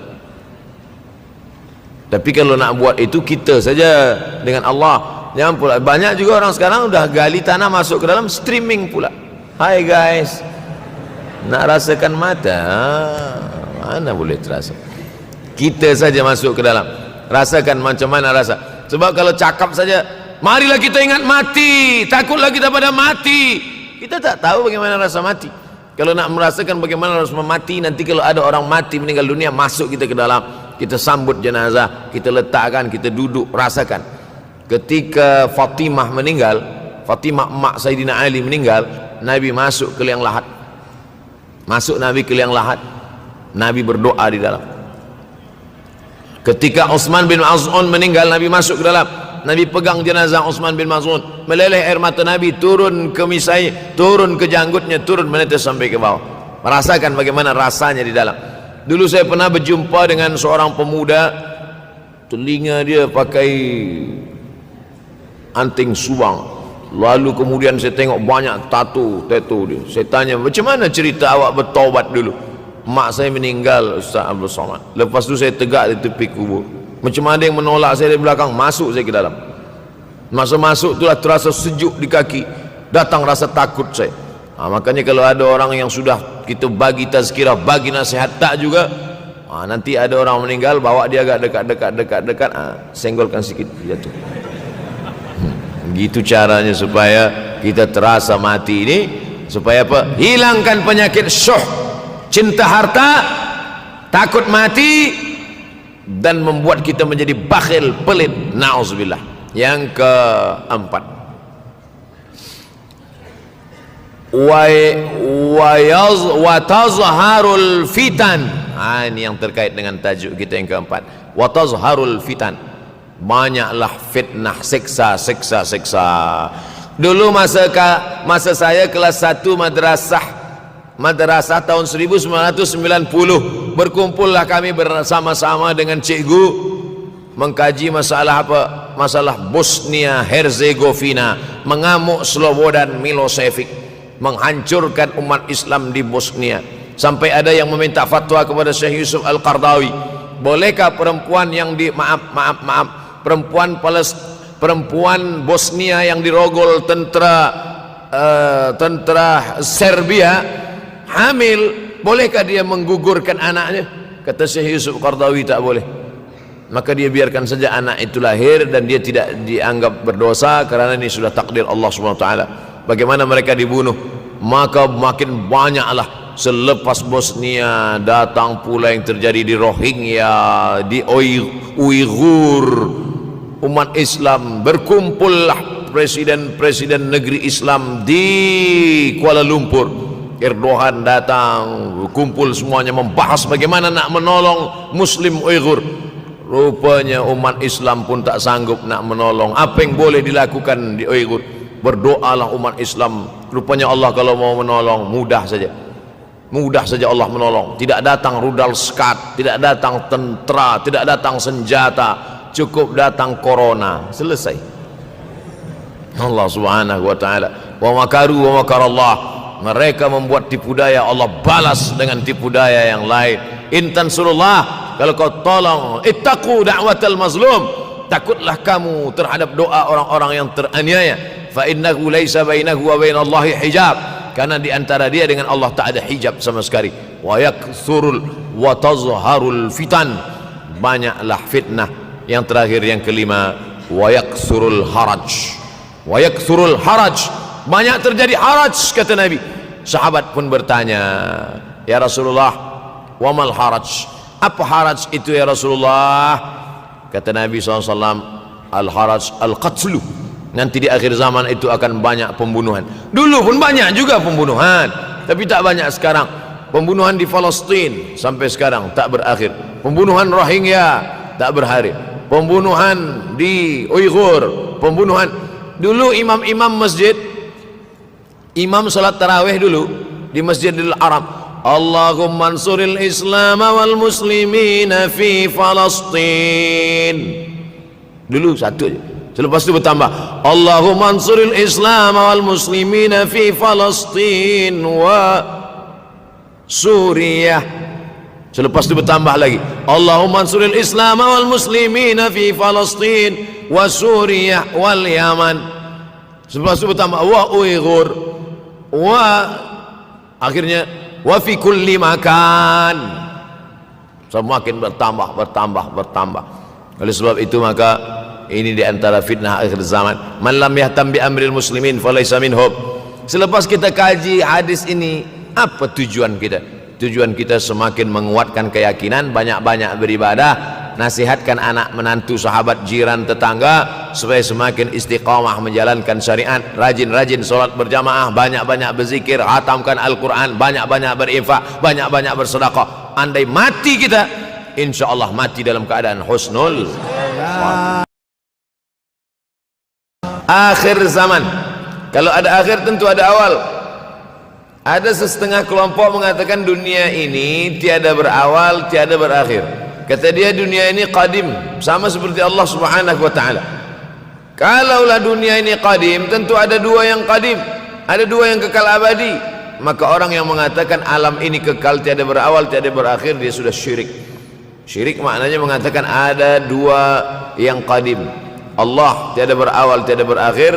Tapi kalau nak buat itu kita saja dengan Allah. Jangan pula, banyak juga orang sekarang udah gali tanah masuk ke dalam, streaming pula. Hai guys, nak rasakan mata? Mana boleh terasa. Kita saja masuk ke dalam, rasakan macam mana rasa. Sebab kalau cakap saja, marilah kita ingat mati, takutlah kita pada mati, kita tak tahu bagaimana rasa mati. Kalau nak merasakan bagaimana rasa mati, nanti kalau ada orang mati meninggal dunia, masuk kita ke dalam, kita sambut jenazah, kita letakkan, kita duduk, rasakan. Ketika Fatimah meninggal, Fatimah emak Sayyidina Ali meninggal, Nabi masuk ke liang lahat. Masuk Nabi ke liang lahat, Nabi berdoa di dalam. Ketika Utsman bin Maz'un meninggal, Nabi masuk ke dalam, Nabi pegang jenazah Utsman bin Maz'un, meleleh air mata Nabi turun ke misai, turun ke janggutnya, turun menetes sampai ke bawah. Merasakan bagaimana rasanya di dalam. Dulu saya pernah berjumpa dengan seorang pemuda, telinga dia pakai anting subang, lalu kemudian saya tengok banyak tato dia. Saya tanya, macam mana cerita awak bertaubat dulu? Mak saya meninggal, Ustaz Abdul Somad. Lepas tu saya tegak di tepi kubur. Macam ada yang menolak saya dari belakang, masuk saya ke dalam. Masa masuk itulah terasa sejuk di kaki, datang rasa takut saya. Makanya kalau ada orang yang sudah kita bagi tazkirah, bagi nasihat tak juga, nanti ada orang meninggal, bawa dia agak dekat, senggolkan sikit, jatuh. Gitu caranya supaya kita terasa mati ini, supaya apa? Hilangkan penyakit syuh, cinta harta, takut mati, dan membuat kita menjadi bakhil, pelit. Na'udzubillah. Yang keempat, wa tazharul fitan. Ini yang terkait dengan tajuk kita yang keempat. Wa tazharul fitan. Banyaklah fitnah, siksa. Dulu masa saya kelas 1 madrasah tahun 1990, berkumpullah kami bersama-sama dengan cikgu mengkaji masalah apa? Masalah Bosnia Herzegovina, mengamuk Slobodan Milosevic. menghancurkan umat Islam di Bosnia. Sampai ada yang meminta fatwa kepada Syekh Yusuf Al-Qardawi, bolehkah perempuan yang perempuan Bosnia yang dirogol tentara Serbia hamil, bolehkah dia menggugurkan anaknya? Kata Syekh Yusuf Qardawi, tak boleh. Maka dia biarkan saja anak itu lahir dan dia tidak dianggap berdosa karena ini sudah takdir Allah SWT. Bagaimana mereka dibunuh? Maka makin banyaklah selepas Bosnia datang pula yang terjadi di Rohingya, di Uighur. Umat Islam berkumpullah presiden-presiden negeri Islam di Kuala Lumpur. Erdogan datang, kumpul semuanya membahas bagaimana nak menolong Muslim Uighur. Rupanya umat Islam pun tak sanggup nak menolong. Apa yang boleh dilakukan di Uighur? Berdoalah umat Islam. Rupanya Allah kalau mau menolong mudah saja. Mudah saja Allah menolong. Tidak datang rudal skat, tidak datang tentera, tidak datang senjata, cukup datang corona, selesai. Allah Subhanahu wa taala, wa makaru wa makarallah. Mereka membuat tipu daya, Allah balas dengan tipu daya yang lain. In tansurullah, kalau kau tolong, ittaqu da'watal mazlum, takutlah kamu terhadap doa orang-orang yang teraniaya. Fa innahu laisa bainahu wa bainallahi hijab, karena di antara dia dengan Allah tak ada hijab sama sekali. Wa yakthurul wa tazharul fitan, banyaklah fitnah. Yang terakhir, yang kelima, wa yakthurul haraj. Wa yakthurul haraj, banyak terjadi haraj, kata Nabi. Sahabat pun bertanya, ya Rasulullah, wamal haraj, apa haraj itu ya Rasulullah? Kata Nabi SAW, al haraj al qatlu, nanti di akhir zaman itu akan banyak pembunuhan. Dulu pun banyak juga pembunuhan, tapi tak banyak sekarang. Pembunuhan di Palestina sampai sekarang tak berakhir. Pembunuhan Rohingya tak berakhir. Pembunuhan di Uighur, pembunuhan. Dulu imam-imam masjid, imam salat tarawih dulu di Masjidil Haram, Allahumma ansuril Islam wal muslimina fi Palestin. Dulu satu aja. Selepas itu bertambah, Allahumma ansuril Islam wal muslimina fi Palestin wa Suriah. Selepas itu bertambah lagi, Allahumma ansuril Islam wal muslimina fi Palestin wa Suriah wal Yaman. Selepas itu bertambah wa Uighur wa, akhirnya wa fi kulli makan. Semakin bertambah. Oleh sebab itu maka ini di antara fitnah akhir zaman. Man lam yahtam bi amril muslimin falaysa minhum. Selepas kita kaji hadis ini, apa tujuan kita? Tujuan kita semakin menguatkan keyakinan, banyak-banyak beribadah, nasihatkan anak menantu, sahabat, jiran, tetangga supaya semakin istiqamah menjalankan syariat, rajin-rajin solat berjamaah, banyak-banyak berzikir, hatamkan Al-Quran, banyak-banyak berinfak, banyak-banyak bersedekah. Andai mati kita, insya Allah mati dalam keadaan husnul akhir zaman. Kalau ada akhir tentu ada awal. Ada setengah kelompok mengatakan dunia ini tiada berawal, tiada berakhir. Kata dia dunia ini qadim, sama seperti Allah Subhanahu wa taala. Kalaulah dunia ini qadim, tentu ada dua yang qadim, ada dua yang kekal abadi. Maka orang yang mengatakan alam ini kekal, tiada berawal, tiada berakhir, dia sudah syirik. Syirik maknanya mengatakan ada dua yang qadim. Allah tiada berawal, tiada berakhir,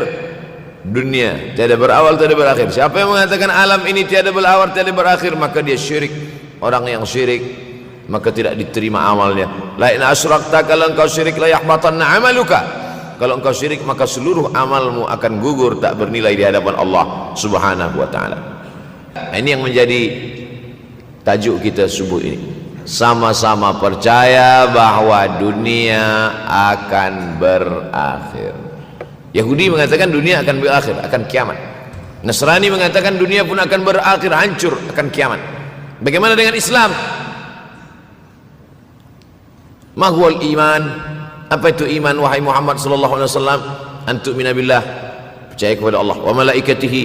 dunia tiada berawal, tiada berakhir. Siapa yang mengatakan alam ini tiada berawal, tiada berakhir, maka dia syirik. Orang yang syirik maka tidak diterima amalnya. La in asyrakta, kalau engkau syirik, la yahbatanna amaluka. Kalau engkau syirik maka seluruh amalmu akan gugur, tak bernilai di hadapan Allah Subhanahu wa taala. Ini yang menjadi tajuk kita subuh ini. Sama-sama percaya bahwa dunia akan berakhir. Yahudi mengatakan dunia akan berakhir, akan kiamat. Nasrani mengatakan dunia pun akan berakhir, hancur, akan kiamat. Bagaimana dengan Islam? Ma huwal iman? Apa itu iman wahai Muhammad sallallahu alaihi wasallam? An tu'mina billah, percaya kepada Allah, wa malaikatihi,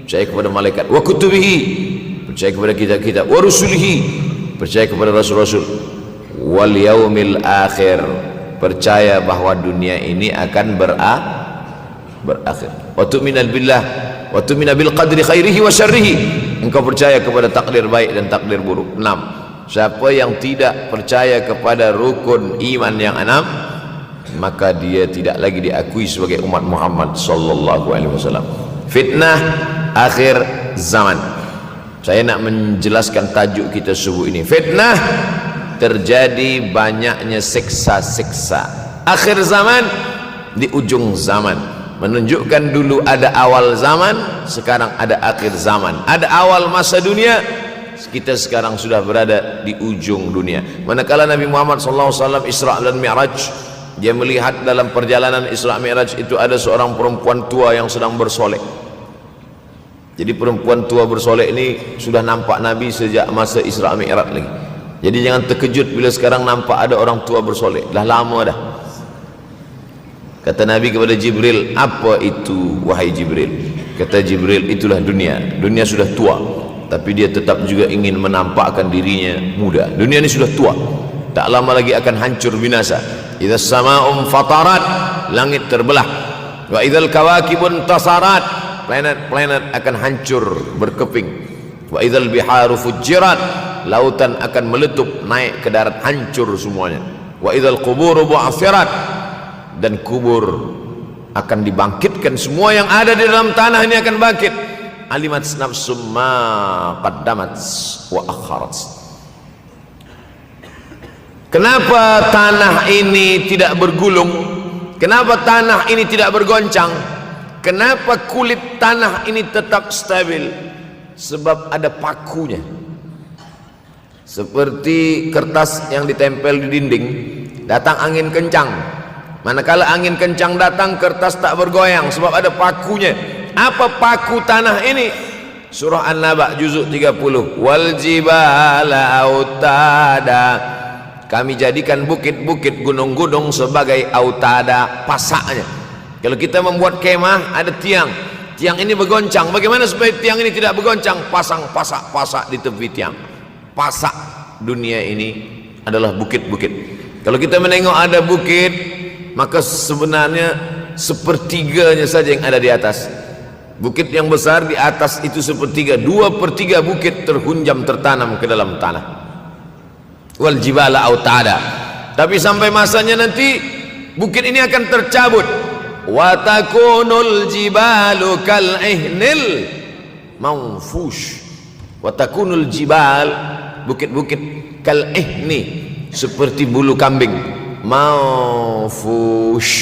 percaya kepada malaikat, wa kutubihi, percaya kepada kitab-kitab, wa rusulihi, percaya kepada rasul-rasul, wal yaumil akhir, percaya bahwa dunia ini akan berakhir. Wa tu'mina billah, wa tu'mina bil qadri khairihi wa syarrihi, engkau percaya kepada takdir baik dan takdir buruk. 6. Siapa yang tidak percaya kepada rukun iman yang 6, maka dia tidak lagi diakui sebagai umat Muhammad sallallahu alaihi wasallam. Fitnah akhir zaman. Saya nak menjelaskan tajuk kita subuh ini. Fitnah, terjadi banyaknya siksa-siksa. Akhir zaman, di ujung zaman. Menunjukkan dulu ada awal zaman, sekarang ada akhir zaman. Ada awal masa dunia, kita sekarang sudah berada di ujung dunia. Manakala Nabi Muhammad SAW Isra dan Mi'raj, dia melihat dalam perjalanan Isra Mi'raj itu ada seorang perempuan tua yang sedang bersolek. Jadi perempuan tua bersolek ini sudah nampak Nabi sejak masa Isra Mi'raj lagi. Jadi jangan terkejut bila sekarang nampak ada orang tua bersolek. Dah lama dah. Kata Nabi kepada Jibril, apa itu wahai Jibril? Kata Jibril, itulah dunia. Dunia sudah tua, tapi dia tetap juga ingin menampakkan dirinya muda. Dunia ini sudah tua, tak lama lagi akan hancur binasa. Idza sama'um fatarat, langit terbelah. Wa idzal kawakibun tasarat, planet-planet akan hancur berkeping. Wa idzal biharu fujirat, lautan akan meletup naik ke darat, hancur semuanya. Wa idzal quburu bu'athirat, dan kubur akan dibangkitkan. Semua yang ada di dalam tanah ini akan bangkit. Alimat nafsum ma qaddamat wa akharat. Kenapa tanah ini tidak bergulung? Kenapa tanah ini tidak bergoncang? Kenapa kulit tanah ini tetap stabil? Sebab ada pakunya. Seperti kertas yang ditempel di dinding, datang angin kencang, manakala angin kencang datang, kertas tak bergoyang sebab ada pakunya. Apa paku tanah ini? Surah An-Naba juzuk 30. Wal jibala autada, kami jadikan bukit-bukit, gunung-gunung sebagai autada, pasaknya. Kalau kita membuat kemah, ada tiang, tiang ini bergoncang. Bagaimana supaya tiang ini tidak bergoncang? Pasang pasak-pasak di tepi tiang. Pasak dunia ini adalah bukit-bukit. Kalau kita menengok ada bukit, maka sebenarnya sepertiganya saja yang ada di atas. Bukit yang besar di atas itu sepertiga, 2/3 bukit terhunjam, tertanam ke dalam tanah. Wal jibala autada. Tapi sampai masanya nanti bukit ini akan tercabut. Wa takunul jibalu kal ihnil manfush. Wa takunul jibal, bukit-bukit, kal ihni, seperti bulu kambing. Manfush,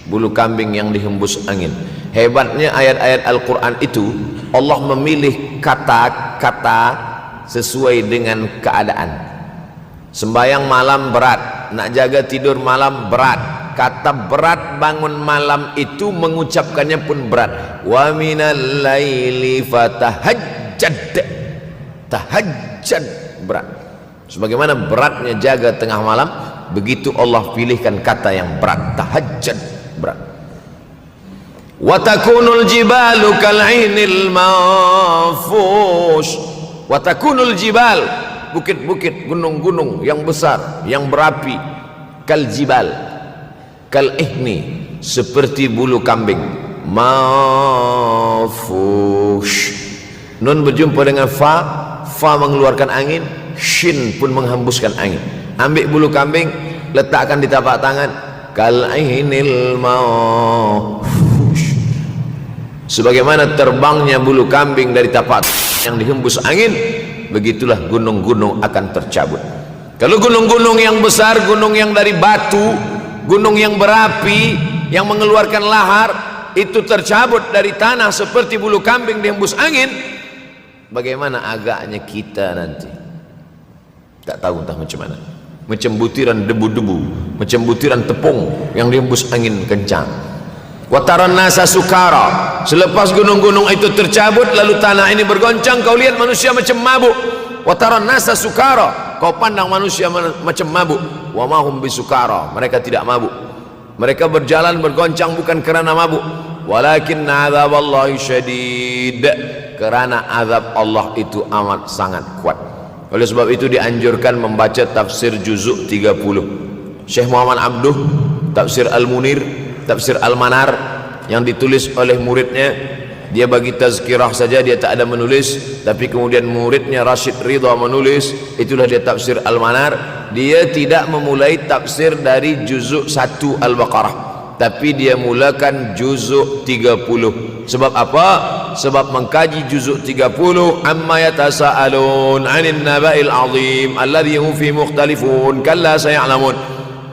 bulu kambing yang dihembus angin. Hebatnya ayat-ayat Al-Quran itu, Allah memilih kata-kata sesuai dengan keadaan. Sembayang malam berat, nak jaga tidur malam berat. Kata berat bangun malam itu mengucapkannya pun berat. Wa minal laili fatahajjad, tahajjad berat. Sebagaimana beratnya jaga tengah malam, begitu Allah pilihkan kata yang berat, tahajjud, berat. Wa takunul jibalu kal'inil manfush. Wa takunul jibal, bukit-bukit, gunung-gunung yang besar, yang berapi, kal jibal, kal ihni, seperti bulu kambing. Manfush. Nun berjumpa dengan fa, fa mengeluarkan angin, shin pun menghembuskan angin. Ambil bulu kambing, letakkan di tapak tangan, kal ainil manfush. Sebagaimana terbangnya bulu kambing dari tapak yang dihembus angin, begitulah gunung-gunung akan tercabut. Kalau gunung-gunung yang besar, gunung yang dari batu, gunung yang berapi, yang mengeluarkan lahar, itu tercabut dari tanah seperti bulu kambing dihembus angin, bagaimana agaknya kita nanti? Tak tahu entah macam mana. Macam butiran debu-debu, macam butiran tepung yang dihembus angin kencang. Wataran nasa sukara, selepas gunung-gunung itu tercabut lalu tanah ini bergoncang, kau lihat manusia macam mabuk. Wataran nasa sukara, kau pandang manusia macam mabuk. Wa mahum bisukara, mereka tidak mabuk. Mereka berjalan bergoncang bukan kerana mabuk, walakin azaballahi syadid, kerana azab Allah itu amat sangat kuat. Oleh sebab itu dianjurkan membaca tafsir juzuk 30 Syekh Muhammad Abduh, tafsir Al-Munir, tafsir Al-Manar yang ditulis oleh muridnya dia bagi tazkirah saja, dia tak ada menulis, tapi kemudian muridnya Rashid Ridha menulis, itulah dia tafsir Al-Manar. Dia tidak memulai tafsir dari juzuk 1 Al-Baqarah, tapi dia mulakan juzuk 30. Sebab apa? Sebab mengkaji juzuk 30, amma yatasaalun 'anil naba'il 'azim alladhi hum fi mukhtalifun kalla saya'lamun,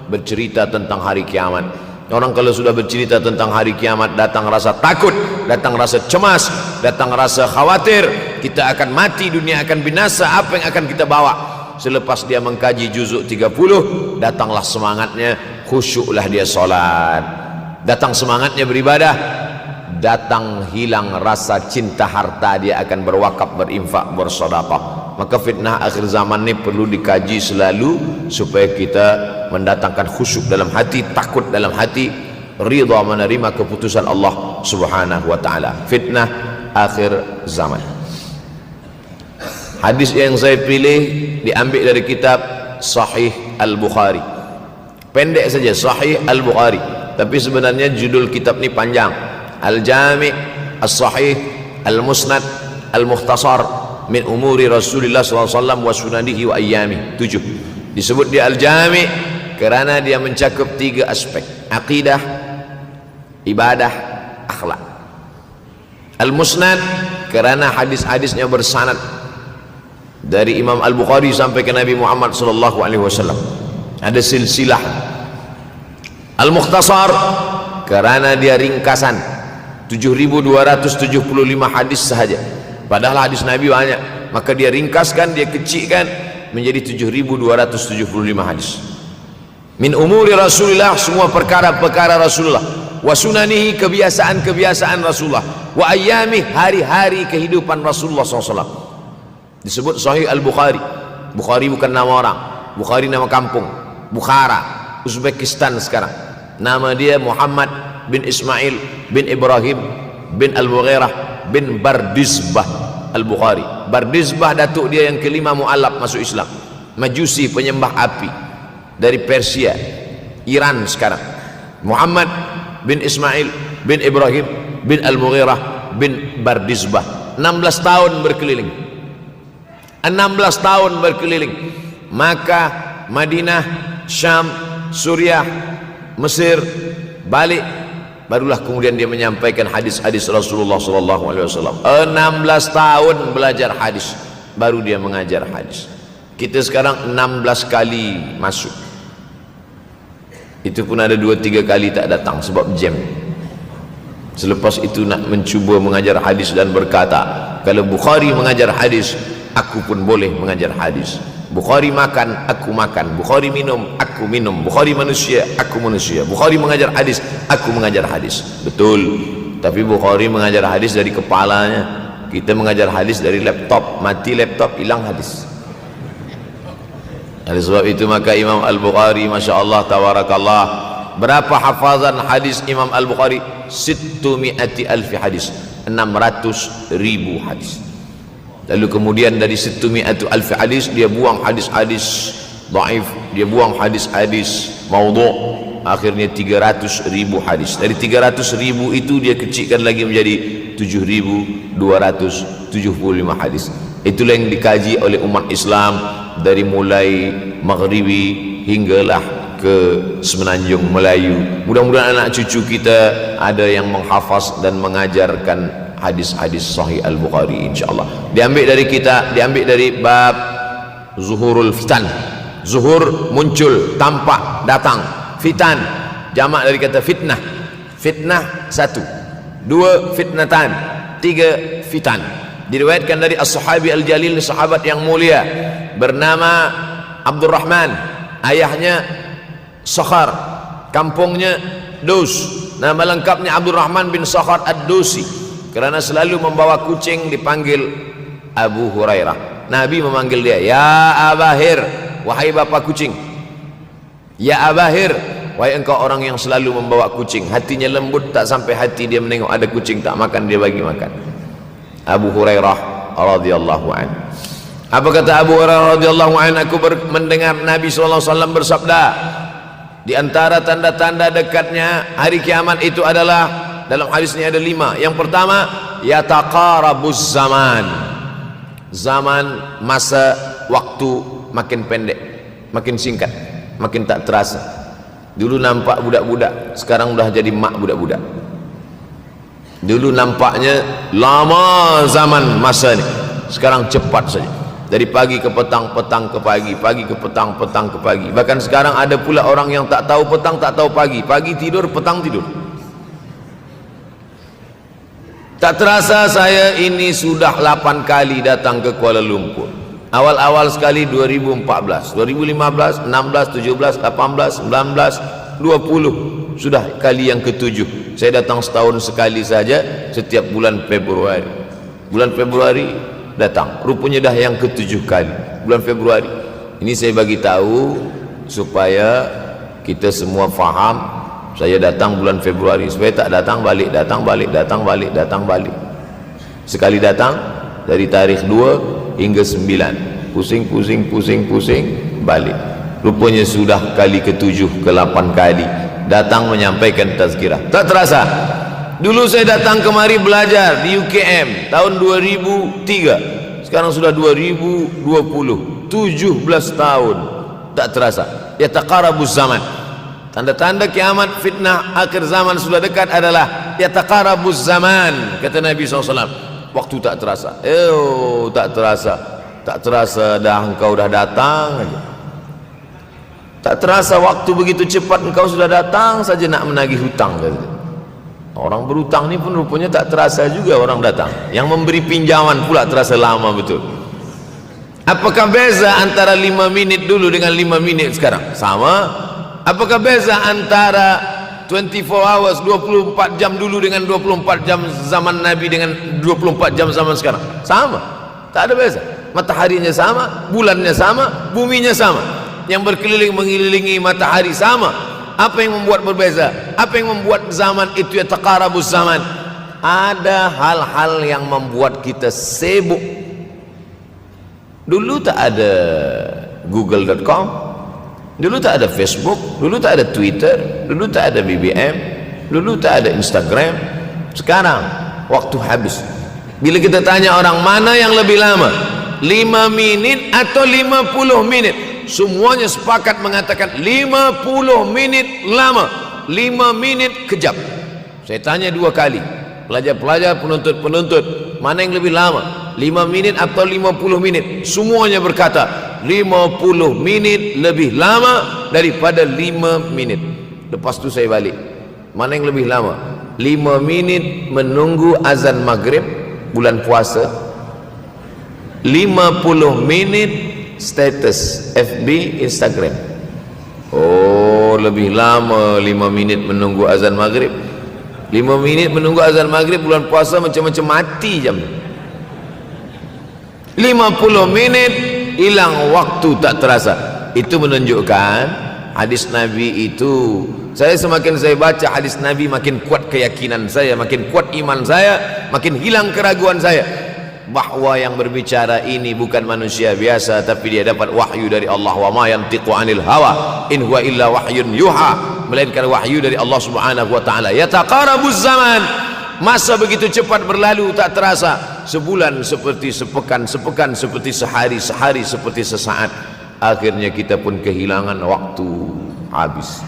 bercerita tentang hari kiamat. Orang kalau sudah bercerita tentang hari kiamat, datang rasa takut, datang rasa cemas, datang rasa khawatir, kita akan mati, dunia akan binasa, apa yang akan kita bawa? Selepas dia mengkaji juzuk 30, datanglah semangatnya, khusyuklah dia solat, datang semangatnya beribadah, datang hilang rasa cinta harta, dia akan berwakaf, berinfak, bersedekah. Maka fitnah akhir zaman ini perlu dikaji selalu supaya kita mendatangkan khusyuk dalam hati, takut dalam hati, ridha menerima keputusan Allah Subhanahu wa taala. Fitnah akhir zaman. Hadis yang saya pilih diambil dari kitab Sahih Al-Bukhari. Pendek saja, Sahih Al-Bukhari, tapi sebenarnya judul kitab ini panjang. Al-Jami' As-Sahih Al-Musnad Al-Mukhtasar min umuri Rasulullah SAW wa sunanihi wa ayyami. 7. Disebut dia Al-Jami' kerana dia mencakup 3 aspek: akidah, ibadah, akhlak. Al-Musnad kerana hadis-hadisnya bersanad dari Imam Al-Bukhari sampai ke Nabi Muhammad SAW, ada silsilah. Al-Mukhtasar kerana dia ringkasan, 7.275 hadis sahaja, padahal hadis Nabi banyak, maka dia ringkaskan, dia kecilkan menjadi 7.275 hadis. Min umuri Rasulullah, semua perkara-perkara Rasulullah, wa sunanihi, kebiasaan-kebiasaan Rasulullah, wa ayyami, hari-hari kehidupan Rasulullah SAW. Disebut Sahih Al-Bukhari. Bukhari bukan nama orang, Bukhari nama kampung, Bukhara, Uzbekistan sekarang. Nama dia Muhammad bin Ismail bin Ibrahim bin Al-Mughirah bin Bardizbah Al-Bukhari. Bardizbah datuk dia yang kelima mu'alaf masuk Islam, Majusi, penyembah api, dari Persia, Iran sekarang. Muhammad bin Ismail bin Ibrahim bin Al-Mughirah bin Bardizbah. 16 tahun berkeliling, 16 tahun berkeliling Makkah, Madinah, Syam, Suriah, Mesir, balik, barulah kemudian dia menyampaikan hadis-hadis Rasulullah SAW. 16 tahun belajar hadis, baru dia mengajar hadis. Kita sekarang 16 kali masuk, itu pun ada 2-3 kali tak datang sebab jam. Selepas itu nak mencuba mengajar hadis dan berkata, kalau Bukhari mengajar hadis, aku pun boleh mengajar hadis. Bukhari makan, aku makan. Bukhari minum, aku minum. Bukhari manusia, aku manusia. Bukhari mengajar hadis, aku mengajar hadis. Betul, tapi Bukhari mengajar hadis dari kepalanya, kita mengajar hadis dari laptop. Mati laptop, hilang hadis. Oleh sebab itu maka Imam Al-Bukhari, Masya Allah, Tabarakallah, berapa hafazan hadis Imam Al-Bukhari? 600,000 hadis, 600,000 hadis. Lalu kemudian dari 600,000 hadis dia buang hadis-hadis dhaif, dia buang hadis-hadis maudhu', akhirnya 300,000 hadis. Dari 300,000 itu dia kecilkan lagi menjadi 7.275 hadis. Itulah yang dikaji oleh umat Islam dari mulai Maghribi hinggalah ke Semenanjung Melayu. Mudah-mudahan anak cucu kita ada yang menghafaz dan mengajarkan hadis-hadis Sahih Al-Bukhari, insyaallah. Diambil dari kita, diambil dari bab zuhurul fitan. Zuhur, muncul, tampak, datang. Fitan, jamak dari kata fitnah. Fitnah 1, 2 fitnatan, 3 fitan. Diriwayatkan dari as-sahabi al-jalil, sahabat yang mulia bernama Abdurrahman, ayahnya Sakhar, kampungnya Dus. Nama lengkapnya Abdurrahman bin Sakhar Ad-Dusi. Kerana selalu membawa kucing dipanggil Abu Hurairah. Nabi memanggil dia, ya Abahir, wahai bapa kucing. Ya Abahir, wahai engkau orang yang selalu membawa kucing. Hatinya lembut, tak sampai hati dia menengok ada kucing tak makan, dia bagi makan. Abu Hurairah radhiyallahu anhu. Apa kata Abu Hurairah radhiyallahu anhu? Aku mendengar Nabi SAW bersabda, di antara tanda-tanda dekatnya hari kiamat itu adalah, dalam hadis ini ada 5. Yang pertama, yataqarabuz zaman. Zaman, masa, waktu makin pendek, makin singkat, makin tak terasa. Dulu nampak budak-budak, sekarang udah jadi mak budak-budak. Dulu nampaknya lama zaman masa ni, sekarang cepat saja. Dari pagi ke petang, petang ke pagi, pagi ke petang, petang ke pagi. Bahkan sekarang ada pula orang yang tak tahu petang, tak tahu pagi. Pagi tidur, petang tidur. Tak terasa saya ini sudah 8 kali datang ke Kuala Lumpur. Awal-awal sekali 2014, 2015, 16, 17, 18, 19, 20. Sudah kali yang ke-7. Saya datang setahun sekali saja, setiap bulan Februari. Bulan Februari datang. Rupanya dah yang ke-7 kali. Bulan Februari. Ini saya bagi tahu supaya kita semua faham. Saya datang bulan Februari, supaya tak datang balik, datang balik, datang balik, datang balik. Sekali datang dari tarikh 2 hingga 9. Pusing, pusing, pusing, pusing, balik. Rupanya sudah kali ke-7, ke-8 kali datang menyampaikan tazkirah. Tak terasa. Dulu saya datang kemari belajar di UKM tahun 2003. Sekarang sudah 2020, 17 tahun. Tak terasa. Yataqarabuz zaman. Tanda-tanda kiamat, fitnah akhir zaman sudah dekat adalah yataqarabuz zaman, kata Nabi SAW. Waktu tak terasa. Tak terasa. Tak terasa dah engkau dah datang aja. Tak terasa waktu begitu cepat, engkau sudah datang saja nak menagih hutang. Orang berhutang ni pun rupanya tak terasa juga orang datang. Yang memberi pinjaman pula terasa lama betul. Apakah beza antara 5 minit dulu dengan 5 minit sekarang? Sama. Apakah beza antara 24 hours, 24 jam dulu dengan 24 jam zaman Nabi dengan 24 jam zaman sekarang? Sama. Tak ada beza. Mataharinya sama, bulannya sama, buminya sama. Yang berkeliling mengelilingi matahari sama. Apa yang membuat berbeza? Apa yang membuat zaman itu yataqarabuz zaman? Ada hal-hal yang membuat kita sibuk. Dulu tak ada google.com, dulu tak ada Facebook, dulu tak ada Twitter, dulu tak ada BBM, dulu tak ada Instagram. Sekarang waktu habis. Bila kita tanya orang mana yang lebih lama, 5 minit atau 50 minit, semuanya sepakat mengatakan 50 minit lama, 5 minit kejap. Saya tanya 2 kali, pelajar-pelajar, penuntut-penuntut, mana yang lebih lama, 5 minit atau 50 minit? Semuanya berkata 50 minit lebih lama daripada 5 minit. Lepas tu saya balik, mana yang lebih lama? 5 minit menunggu azan maghrib bulan puasa, 50 minit status FB, Instagram. Oh, lebih lama 5 minit menunggu azan maghrib. 5 minit menunggu azan maghrib bulan puasa macam-macam mati jam. 50 minit hilang waktu tak terasa. Itu menunjukkan hadis Nabi itu, saya semakin saya baca hadis Nabi makin kuat keyakinan saya, makin kuat iman saya, makin hilang keraguan saya bahwa yang berbicara ini bukan manusia biasa, tapi dia dapat wahyu dari Allah. Wa ma yantiqu anil hawa in huwa illa wahyun yuha, melainkan wahyu dari Allah Subhanahu wa taala. Yataqarabuz zaman, masa begitu cepat berlalu tak terasa. Sebulan seperti sepekan, sepekan seperti sehari, sehari seperti sesaat. Akhirnya kita pun kehilangan waktu, habis.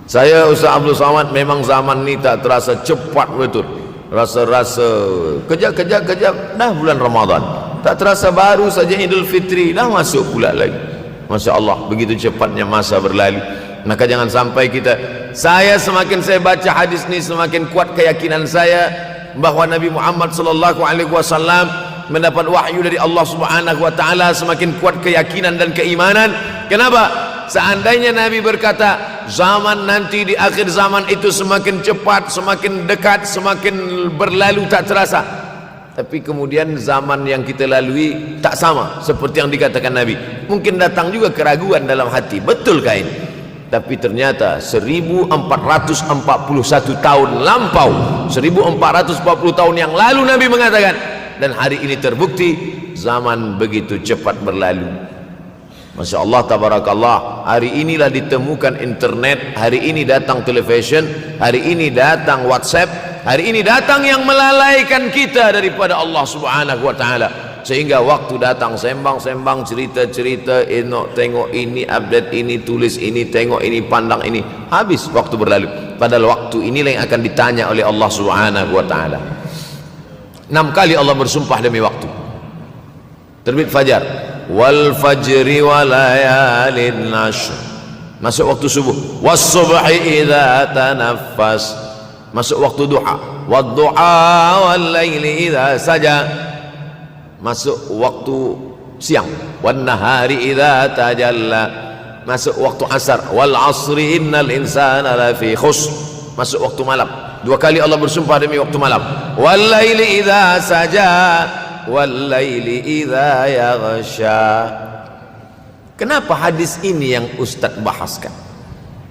Saya Ustaz Abdul Samad, memang zaman ni tak terasa cepat betul. Rasa-rasa kejap-kejap dah bulan Ramadan, tak terasa baru saja Idul Fitri dah masuk pula lagi. Masya Allah, begitu cepatnya masa berlalu. Maka jangan sampai kita, saya semakin saya baca hadis ni semakin kuat keyakinan saya bahwa Nabi Muhammad sallallahu alaihi wasallam mendapat wahyu dari Allah Subhanahu wa taala. Semakin kuat keyakinan dan keimanan. Kenapa? Seandainya Nabi berkata zaman nanti di akhir zaman itu semakin cepat, semakin dekat, semakin berlalu tak terasa, tapi kemudian zaman yang kita lalui tak sama seperti yang dikatakan Nabi. Mungkin datang juga keraguan dalam hati, betulkah ini? Tapi ternyata 1441 tahun lampau, 1440 tahun yang lalu Nabi mengatakan, dan hari ini terbukti zaman begitu cepat berlalu. Masya Allah, tabarakallah. Hari inilah ditemukan internet, hari ini datang television, hari ini datang WhatsApp, Hari ini datang yang melalaikan kita daripada Allah Subhanahu wa taala, sehingga waktu datang sembang-sembang, cerita-cerita, tengok ini, update ini, tulis ini, tengok ini, pandang ini, habis waktu berlalu. Padahal waktu inilah yang akan ditanya oleh Allah Subhanahu wa taala. 6 kali Allah bersumpah demi waktu. Terbit fajar, wal fajri wa layalin ashr, masuk waktu subuh, was subhi idza tanaffas, masuk waktu duha, wad duha wal laili idza saja, masuk waktu siang, wan nahari idza tajalla, masuk waktu asar, wal asri innal insana lafi khusr, masuk waktu malam. 2 kali Allah bersumpah demi waktu malam, wal laili idza saja wal laili idza yaghsha. Kenapa hadis ini yang Ustaz bahaskan?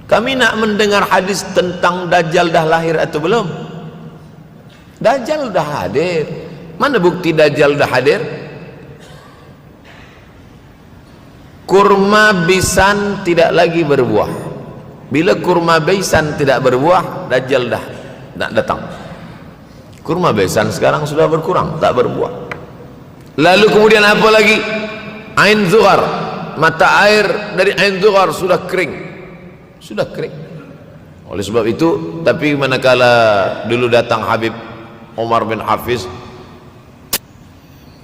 Kami nak mendengar hadis tentang Dajjal dah lahir atau belum? Dajjal dah hadir. Mana bukti Dajjal dah hadir? Kurma bisan tidak lagi berbuah. Bila kurma bisan tidak berbuah, Dajjal dah nak datang. Kurma bisan sekarang sudah berkurang, tak berbuah. Lalu kemudian apa lagi? Ain Zuhar, mata air dari Ain Zuhar sudah kering, sudah kering. Oleh sebab itu, tapi manakala dulu datang Habib Umar bin Hafiz,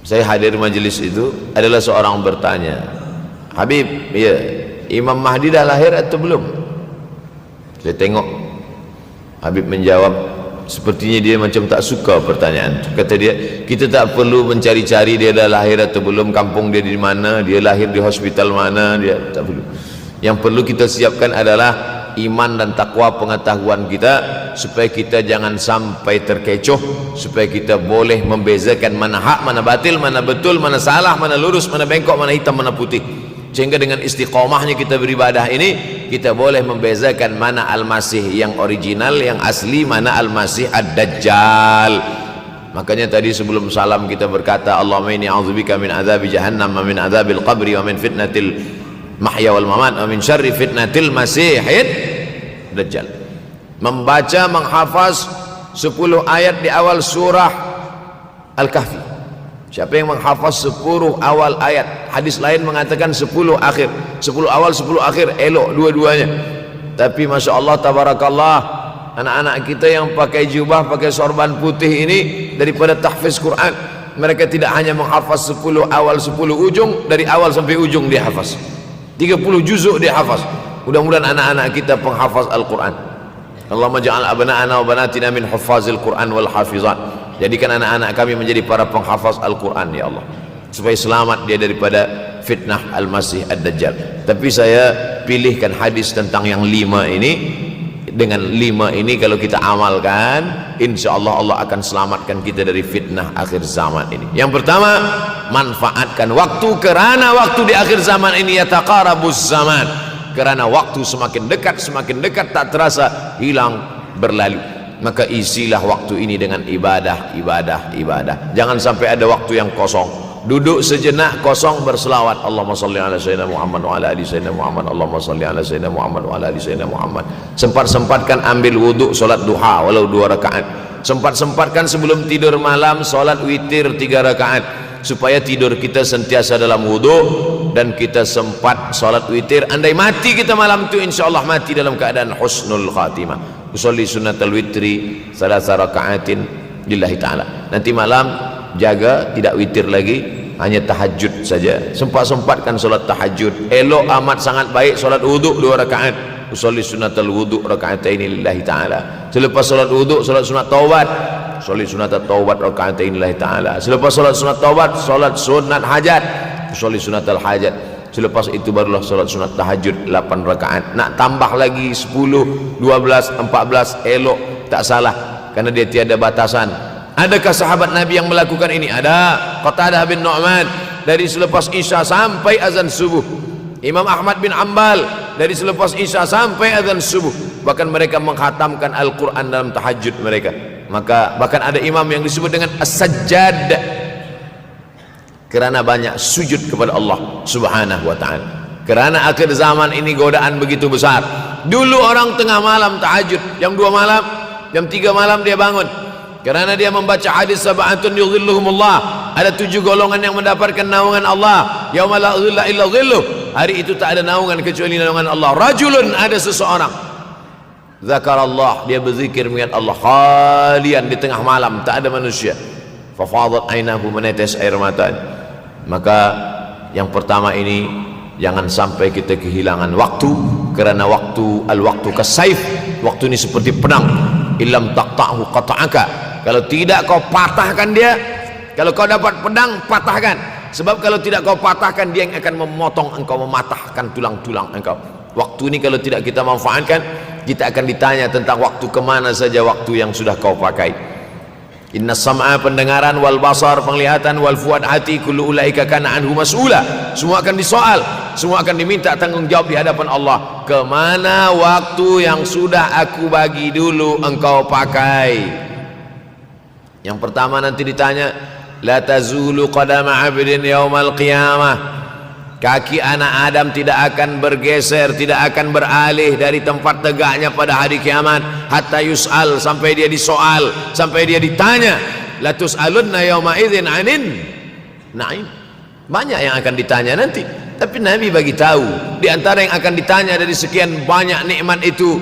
saya hadir majelis itu, adalah seorang bertanya, Habib, ya, Imam Mahdi dah lahir atau belum? Saya tengok Habib menjawab, sepertinya dia macam tak suka pertanyaan. Kata dia, kita tak perlu mencari-cari dia dah lahir atau belum, kampung dia di mana, dia lahir di hospital mana, dia tak perlu. Yang perlu kita siapkan adalah iman dan takwa pengetahuan kita, supaya kita jangan sampai terkecoh, supaya kita boleh membezakan mana hak, mana batil, mana betul, mana salah, mana lurus, mana bengkok, mana hitam, mana putih. Sehingga dengan istiqomahnya kita beribadah ini, kita boleh membezakan mana Al-Masih yang original, yang asli, mana Al-Masih Ad-Dajjal. Makanya tadi sebelum salam kita berkata, Allahumma inni a'udzubika min adzabi jahannam wa min adzabil qabri wa min fitnatil mahya wal mamat wa min syarri fitnatil masihid Dajjal. Membaca, menghafaz 10 ayat di awal surah Al-Kahfi. Siapa yang menghafaz 10 awal ayat, hadis lain mengatakan 10 akhir, 10 awal 10 akhir, elok dua-duanya. Tapi Masya Allah, tabarakallah, anak-anak kita yang pakai jubah, pakai sorban putih ini, daripada tahfiz Quran, mereka tidak hanya menghafaz 10 awal 10 ujung, dari awal sampai ujung dia hafaz, 30 juzuk dia hafaz. Mudah-mudahan anak-anak kita penghafaz Al-Quran. Allahumma ja'al abna'ana wa banatina min huffazil Quran wal hafizat. Jadikan anak-anak kami menjadi para penghafaz Al-Quran, ya Allah, supaya selamat dia daripada fitnah Al-Masih Ad-Dajjal. Tapi saya pilihkan hadis tentang yang 5 ini. Dengan 5 ini kalau kita amalkan, insya Allah Allah akan selamatkan kita dari fitnah akhir zaman ini. Yang pertama, manfaatkan waktu, kerana waktu di akhir zaman ini yataqarabuz zaman, kerana waktu semakin dekat tak terasa hilang berlalu. Maka isilah waktu ini dengan ibadah. Jangan sampai ada waktu yang kosong. Duduk sejenak kosong, berselawat, Allahumma salli ala sayyidina Muhammad wa ala ali sayyidina Muhammad, Allahumma salli ala sayyidina Muhammad wa ala ali sayyidina Muhammad. Sempat-sempatkan ambil wuduk, solat duha walau 2 rakaat. Sempat-sempatkan sebelum tidur malam solat witir 3 rakaat, supaya tidur kita sentiasa dalam wuduk, dan kita sempat solat witir. Andai mati kita malam itu, insyaallah mati dalam keadaan husnul khatimah. Usolli sunnatal witri 3 rakaatin lillahi ta'ala. Nanti malam jaga, tidak witir lagi, hanya tahajud saja. Sempat-sempatkan solat tahajud. Elok amat sangat baik solat wuduk 2 rakaat. Usolli sunnatal wuduk rakaatain lillahi ta'ala. Selepas solat wuduk, solat sunat taubat. Usolli sunatat taubat rakaatain lillahi ta'ala. Selepas solat sunat taubat, solat sunat hajat. Usolli sunatal hajat. Selepas itu barulah solat sunat tahajud 8 rakaat. Nak tambah lagi 10, 12, 14, elok, tak salah, karena dia tiada batasan. Adakah sahabat Nabi yang melakukan ini? Ada. Qatadah bin Nu'man, dari selepas Isya sampai azan subuh. Imam Ahmad bin Ambal, dari selepas Isya sampai azan subuh. Bahkan mereka menghatamkan Al-Quran dalam tahajud mereka. Maka bahkan ada imam yang disebut dengan As-Sajjad, kerana banyak sujud kepada Allah Subhanahu wa ta'ala. Kerana akhir zaman ini godaan begitu besar. Dulu orang tengah malam tahajud, jam 2 malam jam 3 malam dia bangun, kerana dia membaca hadis sab'atun yudhilluhumullah, ada 7 golongan yang mendapatkan naungan Allah, yauma la dhilla illa dhilluh, hari itu tak ada naungan kecuali naungan Allah. Rajulun, ada seseorang, zakarallah, dia berzikir mengingat Allah, khalian, di tengah malam tak ada manusia, fafadat ainahu, menetes air matanya. Maka yang pertama ini, jangan sampai kita kehilangan waktu, kerana waktu kasaif, waktu ini seperti pedang, illam taqta'hu qata'aka, kalau tidak kau patahkan dia, kalau kau dapat pedang patahkan, sebab kalau tidak kau patahkan, dia yang akan memotong engkau, mematahkan tulang-tulang engkau. Waktu ini kalau tidak kita manfaatkan, kita akan ditanya tentang waktu, kemana saja waktu yang sudah kau pakai. Inna sam'a, pendengaran, wal basar, penglihatan, wal fuad, hati, kullu ulaika kana anhu mas'ula, semua akan disoal, semua akan diminta tanggungjawab di hadapan Allah. Kemana waktu yang sudah aku bagi dulu engkau pakai? Yang pertama nanti ditanya, la tazulu qadama 'abdin yaumal qiyamah, kaki anak Adam tidak akan bergeser, tidak akan beralih dari tempat tegaknya pada hari kiamat, hatta yus'al, sampai dia disoal, sampai dia ditanya. La tus'alunna yauma idzin 'anin na'im, banyak yang akan ditanya nanti, tapi Nabi bagi tahu di antara yang akan ditanya dari sekian banyak nikmat itu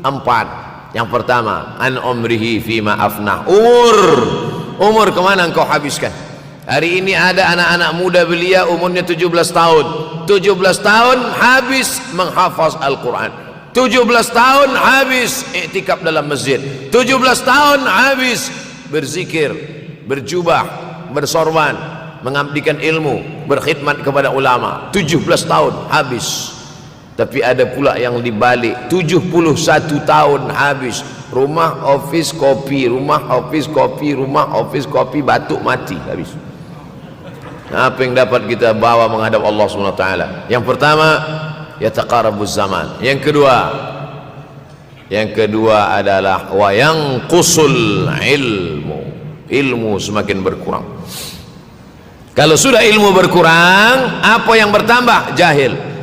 4. Yang pertama, an umrihi fima afnah, umur kemana engkau habiskan? Hari ini ada anak-anak muda belia umurnya 17 tahun, 17 tahun habis menghafaz Al-Quran, 17 tahun habis iktikaf dalam masjid, 17 tahun habis berzikir, berjubah, bersorban, mengabdikan ilmu, berkhidmat kepada ulama, 17 tahun habis. Tapi ada pula yang dibalik, 71 tahun habis, rumah office kopi, rumah office kopi, rumah office kopi, batuk mati habis. Apa yang dapat kita bawa menghadap Allah SWT? Yang pertama, yataqarabuz zaman. Yang kedua adalah wa yanqusul ilmu, ilmu semakin berkurang. Kalau sudah ilmu berkurang, apa yang bertambah? Jahil.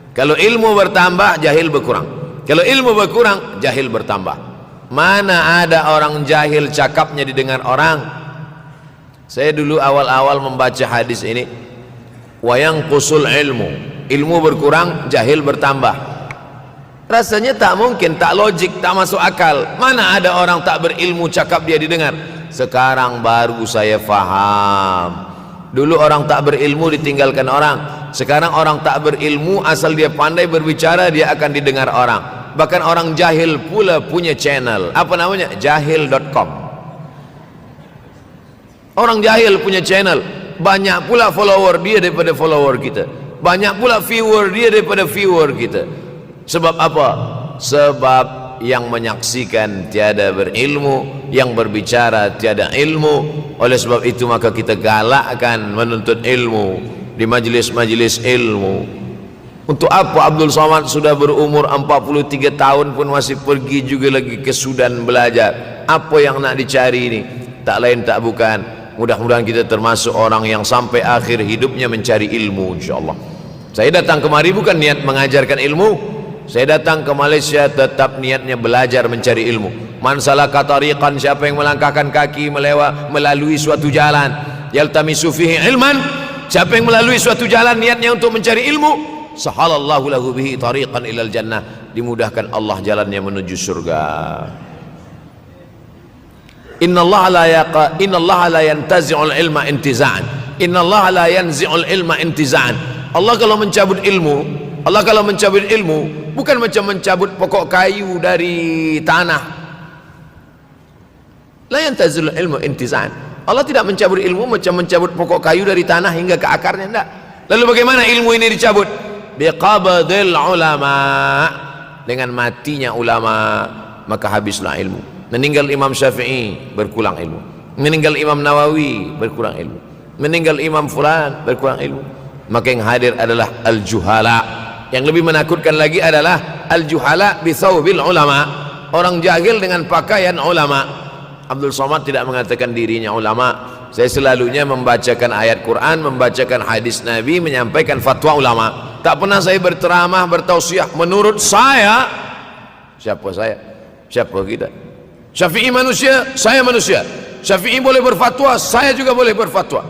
Kalau ilmu bertambah, jahil berkurang. Kalau ilmu berkurang, jahil bertambah. Mana ada orang jahil cakapnya didengar orang? Saya dulu awal-awal membaca hadis ini, wa yanqusul ilmu, ilmu berkurang, jahil bertambah. Rasanya tak mungkin, tak logik, tak masuk akal. Mana ada orang tak berilmu cakap dia didengar? Sekarang baru saya faham. Dulu orang tak berilmu ditinggalkan orang, sekarang orang tak berilmu asal dia pandai berbicara, dia akan didengar orang. Bahkan orang jahil pula punya channel, apa namanya? Jahil.com. Orang jahil punya channel, banyak pula follower dia daripada follower kita, banyak pula viewer dia daripada viewer kita. Sebab apa? Sebab yang menyaksikan tiada berilmu, yang berbicara tiada ilmu. Oleh sebab itu maka kita galakkan menuntut ilmu di majlis-majlis ilmu. Untuk apa Abdul Somad sudah berumur 43 tahun pun masih pergi juga lagi ke Sudan belajar? Apa yang nak dicari ini? Tak lain tak bukan, mudah-mudahan kita termasuk orang yang sampai akhir hidupnya mencari ilmu, insyaAllah. Saya datang kemari bukan niat mengajarkan ilmu, saya datang ke Malaysia tetap niatnya belajar mencari ilmu. Man salaka tariqan, siapa yang melangkahkan kaki melalui suatu jalan, yaltamisu fihi ilman, siapa yang melalui suatu jalan niatnya untuk mencari ilmu, sahalallahu lahu bihi tariqan ilal jannah, dimudahkan Allah jalannya menuju surga. Innallaha la yantazi'ul ilma intiza'an, innallaha la yanzi'ul ilma intiza'an. Allah kalau mencabut ilmu, bukan macam mencabut pokok kayu dari tanah. La yantazilul ilmu intiza'an. Allah tidak mencabut ilmu macam mencabut pokok kayu dari tanah hingga ke akarnya, tidak. Lalu bagaimana ilmu ini dicabut? Biqabdil ulama, dengan matinya ulama maka habislah ilmu. Meninggal Imam Syafi'i, berkurang ilmu. Meninggal Imam Nawawi, berkurang ilmu. Meninggal Imam Fulan, berkurang ilmu. Maka yang hadir adalah al-juhala. Yang lebih menakutkan lagi adalah al-juhala bisawbil ulama, orang jahil dengan pakaian ulama. Abdul Somad tidak mengatakan dirinya ulama. Saya selalunya membacakan ayat Quran, membacakan hadis Nabi, menyampaikan fatwa ulama. Tak pernah saya berteramah, bertausiah menurut saya. Siapa saya? Siapa kita? Syafi'i manusia, saya manusia. Syafi'i boleh berfatwa, saya juga boleh berfatwa.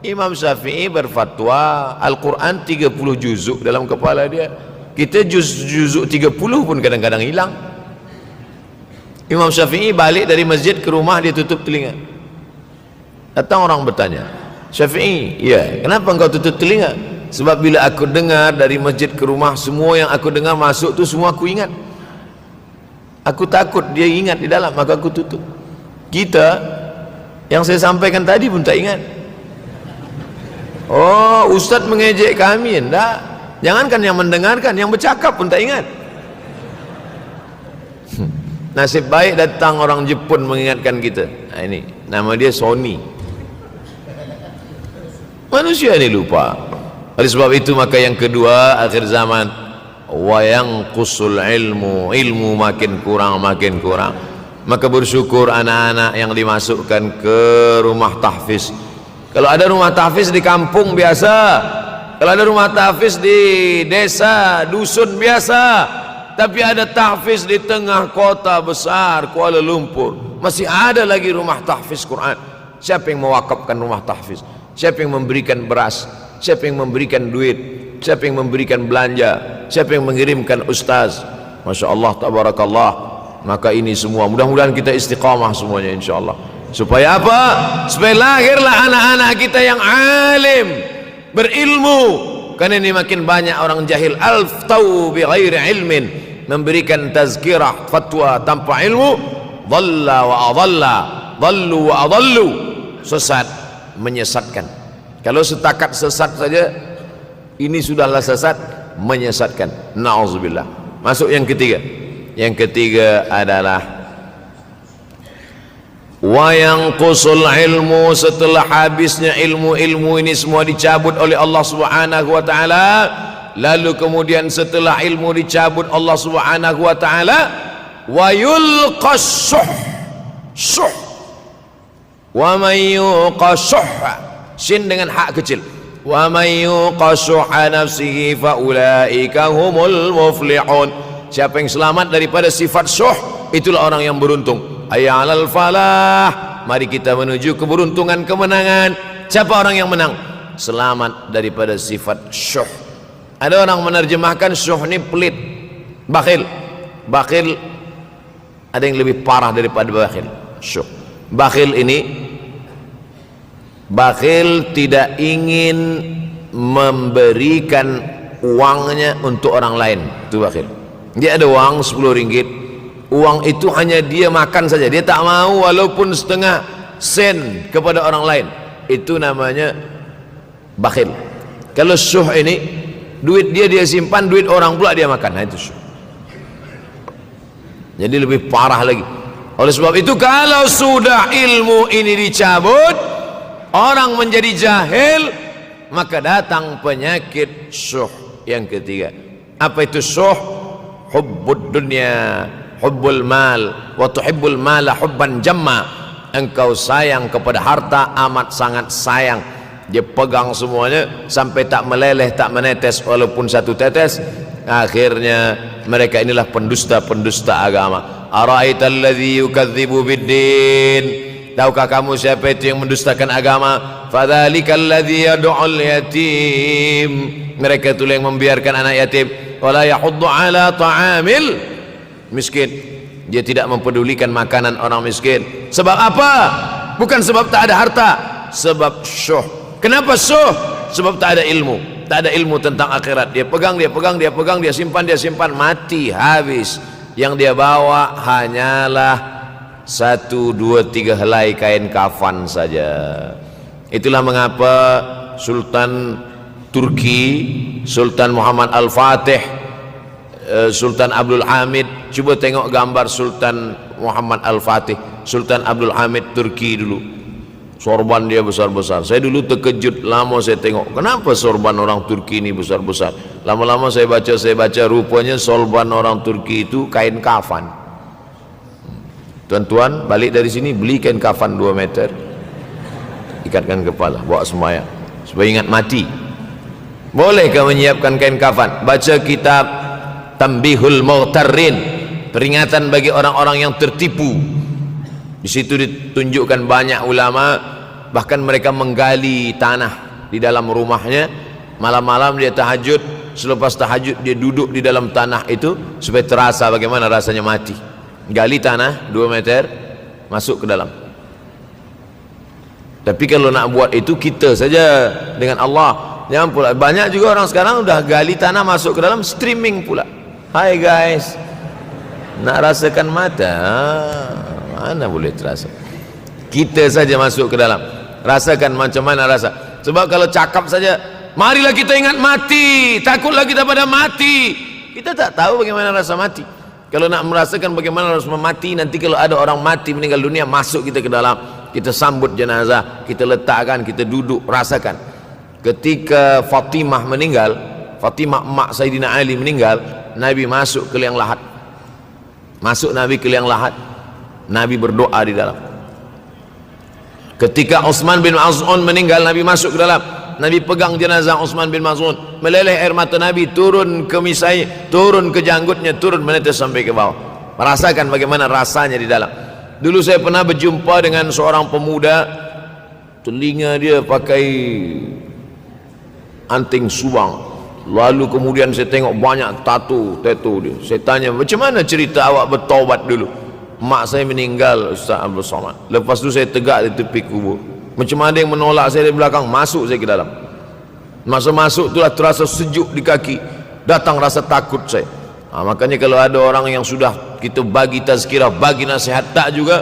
Imam Syafi'i berfatwa Al-Quran 30 juzuk dalam kepala dia. Kita juzuk 30 pun kadang-kadang hilang. Imam Syafi'i balik dari masjid ke rumah, dia tutup telinga. Datang orang bertanya, Syafi'i, ya, kenapa engkau tutup telinga? Sebab bila aku dengar dari masjid ke rumah, semua yang aku dengar masuk tu semua aku ingat. Aku takut dia ingat di dalam, maka aku tutup. Kita, yang saya sampaikan tadi pun tak ingat. Oh, ustaz mengejek kami, enggak. Jangankan yang mendengarkan, yang bercakap pun tak ingat. Nasib baik datang orang Jepun mengingatkan kita. Nah, ini nama dia Sony. Manusia ini lupa. Oleh sebab itu maka yang kedua, akhir zaman, wa yanqusul ilmu makin kurang. Maka bersyukur anak-anak yang dimasukkan ke rumah tahfiz. Kalau ada rumah tahfiz di kampung biasa, kalau ada rumah tahfiz di desa, dusun biasa, tapi ada tahfiz di tengah kota besar Kuala Lumpur, masih ada lagi rumah tahfiz Quran. Siapa yang mewakafkan rumah tahfiz? Siapa yang memberikan beras? Siapa yang memberikan duit? Siapa yang memberikan belanja? Siapa yang mengirimkan ustaz? Masya Allah, tabarakallah. Maka ini semua mudah-mudahan kita istiqamah semuanya insyaallah. Supaya apa? Supaya lahirlah anak-anak kita yang alim, berilmu. Karena ini makin banyak orang jahil, alftau bi ghairi ilmin, memberikan tazkirah fatwa tanpa ilmu, dhalla wa adalla, dhallu wa adallu, sesat, menyesatkan. Kalau setakat sesat saja, ini sudahlah sesat, menyesatkan. Na'udzubillah. Masuk yang ketiga. Yang ketiga adalah wa yanqusul ilmu, setelah habisnya ilmu-ilmu ini semua dicabut oleh Allah Subhanahu wa taala, lalu kemudian setelah ilmu dicabut Allah Subhanahu wa taala, wa yulqas syuh, wa may yuqashuh, sin dengan hak kecil, wa may yuqashuh nafsihi fa ulaika humul muflihun. Siapa yang selamat daripada sifat syuh, itulah orang yang beruntung. Hayya 'alal falah, mari kita menuju keberuntungan, kemenangan. Siapa orang yang menang? Selamat daripada sifat syuh. Ada orang menerjemahkan syuh ini pelit, bakhil. Bakhil ada yang lebih parah daripada bakhil. Syuh. Bakhil ini, bakhil tidak ingin memberikan uangnya untuk orang lain. Itu bakhil. Dia ada uang 10 ringgit, uang itu hanya dia makan saja, dia tak mau walaupun setengah sen kepada orang lain. Itu namanya bakhil. Kalau syuh ini, duit dia simpan, duit orang pula dia makan. Nah, itu syuh. Jadi lebih parah lagi. Oleh sebab itu kalau sudah ilmu ini dicabut, orang menjadi jahil, maka datang penyakit syuh yang ketiga. Apa itu syuh? Hubbud dunya, hubbul mal, wa tuhibbul mala hubban jamma. Engkau sayang kepada harta amat sangat sayang. Dia pegang semuanya sampai tak meleleh, tak menetes walaupun satu tetes. Akhirnya mereka inilah pendusta-pendusta agama. Ara'aital ladzi yukadzibu biddin, tahukah kamu siapa itu yang mendustakan agama? Fadzalikal ladzi yad'ul yatim, mereka itu yang membiarkan anak yatim. Wala yahuddu ala ta'amil miskin, dia tidak mempedulikan makanan orang miskin. Sebab apa? Bukan sebab tak ada harta, sebab syuh. Kenapa syuh? Sebab tak ada ilmu. Tak ada ilmu tentang akhirat. Dia pegang, dia simpan, mati, habis. Yang dia bawa hanyalah 1, 2, 3 helai kain kafan saja. Itulah mengapa Sultan Turki, Sultan Muhammad Al-Fatih, Sultan Abdul Hamid, coba tengok gambar Sultan Muhammad Al-Fatih, Sultan Abdul Hamid Turki dulu. Sorban dia besar-besar. Saya dulu terkejut, lama saya tengok, kenapa sorban orang Turki ini besar-besar. Lama-lama saya baca, rupanya sorban orang Turki itu kain kafan. Tuan-tuan balik dari sini beli kain kafan 2 meter, ikatkan kepala, bawa sembahyang supaya ingat mati. Bolehkah menyiapkan kain kafan? Baca kitab Tanbihul Mughtarrin, peringatan bagi orang-orang yang tertipu. Di situ ditunjukkan banyak ulama, bahkan mereka menggali tanah di dalam rumahnya. Malam-malam dia tahajud, selepas tahajud dia duduk di dalam tanah itu supaya terasa bagaimana rasanya mati. Gali tanah 2 meter, masuk ke dalam. Tapi kalau nak buat itu kita saja dengan Allah. Jangan pula, banyak juga orang sekarang udah gali tanah masuk ke dalam, streaming pula. Hai guys, nak rasakan mata, mana boleh terasa. Kita saja masuk ke dalam, rasakan macam mana rasa. Sebab kalau cakap saja, marilah kita ingat mati, takutlah kita pada mati, kita tak tahu bagaimana rasa mati. Kalau nak merasakan bagaimana rasa mati, nanti kalau ada orang mati meninggal dunia, masuk kita ke dalam, kita sambut jenazah, kita letakkan, kita duduk, rasakan. Ketika Fatimah meninggal, Fatimah emak Sayyidina Ali meninggal, Nabi masuk ke liang lahat. Masuk Nabi ke liang lahat, Nabi berdoa di dalam. Ketika Utsman bin Maz'un meninggal, Nabi masuk ke dalam, Nabi pegang jenazah Utsman bin Maz'un, meleleh air mata Nabi turun ke misai, turun ke janggutnya, turun menetes sampai ke bawah. Merasakan bagaimana rasanya di dalam. Dulu saya pernah berjumpa dengan seorang pemuda, telinga dia pakai anting subang, lalu kemudian saya tengok banyak tato dia. Saya tanya, macam mana cerita awak bertaubat dulu? Mak saya meninggal, Ustaz Abdul Somad. Lepas tu saya tegak di tepi kubur. Macam ada yang menolak saya dari belakang, masuk saya ke dalam. Masa masuk itulah terasa sejuk di kaki, datang rasa takut saya. Makanya kalau ada orang yang sudah kita bagi tazkirah, bagi nasihat tak juga,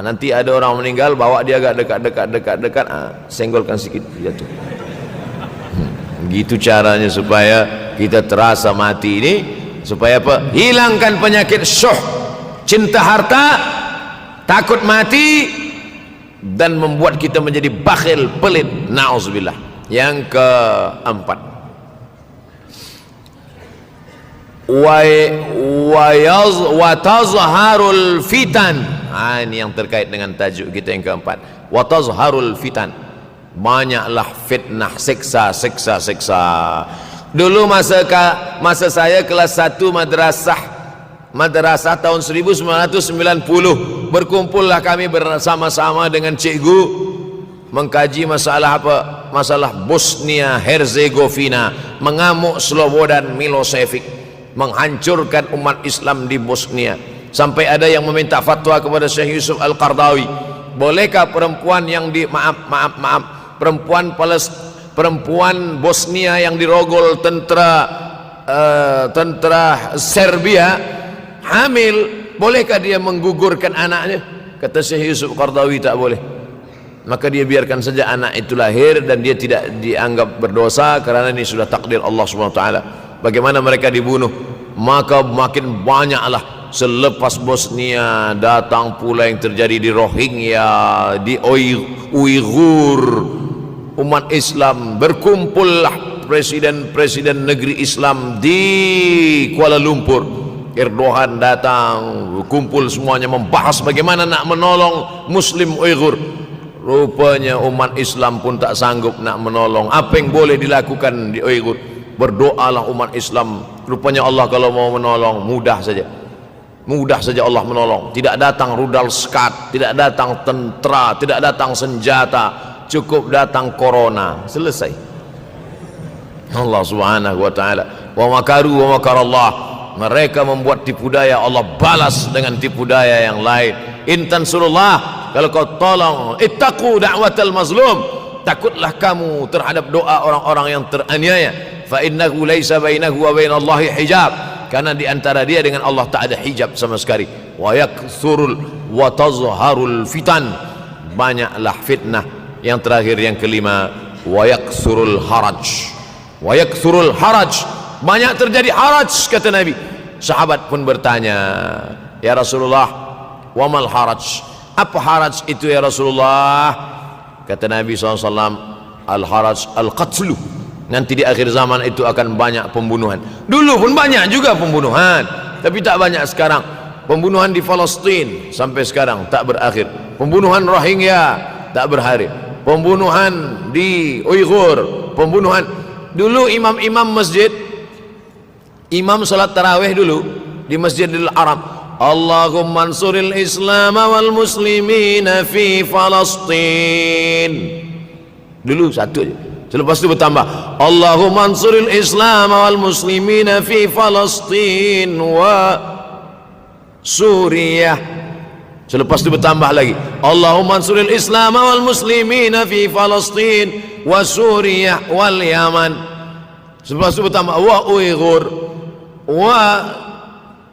nanti ada orang meninggal, bawa dia agak dekat, senggolkan sikit, jatuh. Gitu caranya supaya kita terasa mati ini, supaya apa? Hilangkan penyakit syuh, cinta harta, takut mati, dan membuat kita menjadi bakhil, pelit, na'udzubillah. Yang keempat, wa tazharul fitan. Ini yang terkait dengan tajuk kita yang keempat, wa tazharul fitan. Banyaklah fitnah, siksa. Dulu masa saya kelas 1 madrasah tahun 1990, berkumpullah kami bersama-sama dengan cikgu mengkaji masalah apa? Masalah Bosnia Herzegovina, mengamuk Slobodan Milosevic, menghancurkan umat Islam di Bosnia. Sampai ada yang meminta fatwa kepada Syekh Yusuf Al-Qardawi, bolehkah perempuan yang perempuan Bosnia yang dirogol tentara Serbia hamil, bolehkah dia menggugurkan anaknya? Kata Syekh Yusuf Qardawi, tak boleh. Maka dia biarkan saja anak itu lahir dan dia tidak dianggap berdosa, karena ini sudah takdir Allah Subhanahu wa taala. Bagaimana mereka dibunuh? Maka makin banyaklah selepas Bosnia datang pula yang terjadi di Rohingya, di Uighur. Umat Islam berkumpullah, presiden-presiden negeri Islam di Kuala Lumpur. Erdogan datang, kumpul semuanya membahas bagaimana nak menolong Muslim Uighur. Rupanya umat Islam pun tak sanggup nak menolong. Apa yang boleh dilakukan di Uighur? Berdoalah umat Islam. Rupanya Allah kalau mau menolong mudah saja Allah menolong. Tidak datang rudal skat, tidak datang tentera, tidak datang senjata, cukup datang corona, selesai. Allah Subhanahu wa taala, wa makaru wa makarallah. Mereka membuat tipu daya, Allah balas dengan tipu daya yang lain. In tansurullah, kalau kau tolong, ittaqu da'watal mazlum, takutlah kamu terhadap doa orang-orang yang teraniaya. Fa innahu laisa bainahu wa bainallahi hijab, karena di antara dia dengan Allah tak ada hijab sama sekali. Wa yakthurul wa tazharul fitan, banyaklah fitnah. Yang terakhir, yang kelima, wa yakthurul haraj. Wa yakthurul haraj, banyak terjadi haraj, kata Nabi. Sahabat pun bertanya, ya Rasulullah, wa mal haraj? Apa haraj itu ya Rasulullah? Kata Nabi SAW, al haraj al qatlu. Nanti di akhir zaman itu akan banyak pembunuhan. Dulu pun banyak juga pembunuhan, tapi tak banyak sekarang. Pembunuhan di Palestin sampai sekarang tak berakhir. Pembunuhan Rohingya tak berakhir. Pembunuhan di Uighur, pembunuhan. Dulu imam-imam masjid, imam salat tarawih dulu di Masjidil Haram, Allahumma ansuril Islam wal muslimina fi Palestin. Dulu satu aja. Selepas itu bertambah, Allahumma ansuril Islam wal muslimina fi Palestin wa Suriah. Selepas itu bertambah lagi, Allahumma ansuril Islam wal muslimina fi Palestin wa Suriah wal Yaman. Selepas itu bertambah wa Uighur wa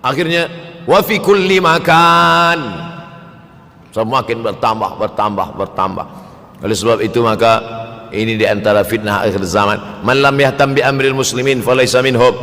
akhirnya wa fi kulli makan. Semakin bertambah. Oleh sebab itu maka ini di antara fitnah akhir zaman. Man lam yahtam bi amril muslimin falaysa minhum.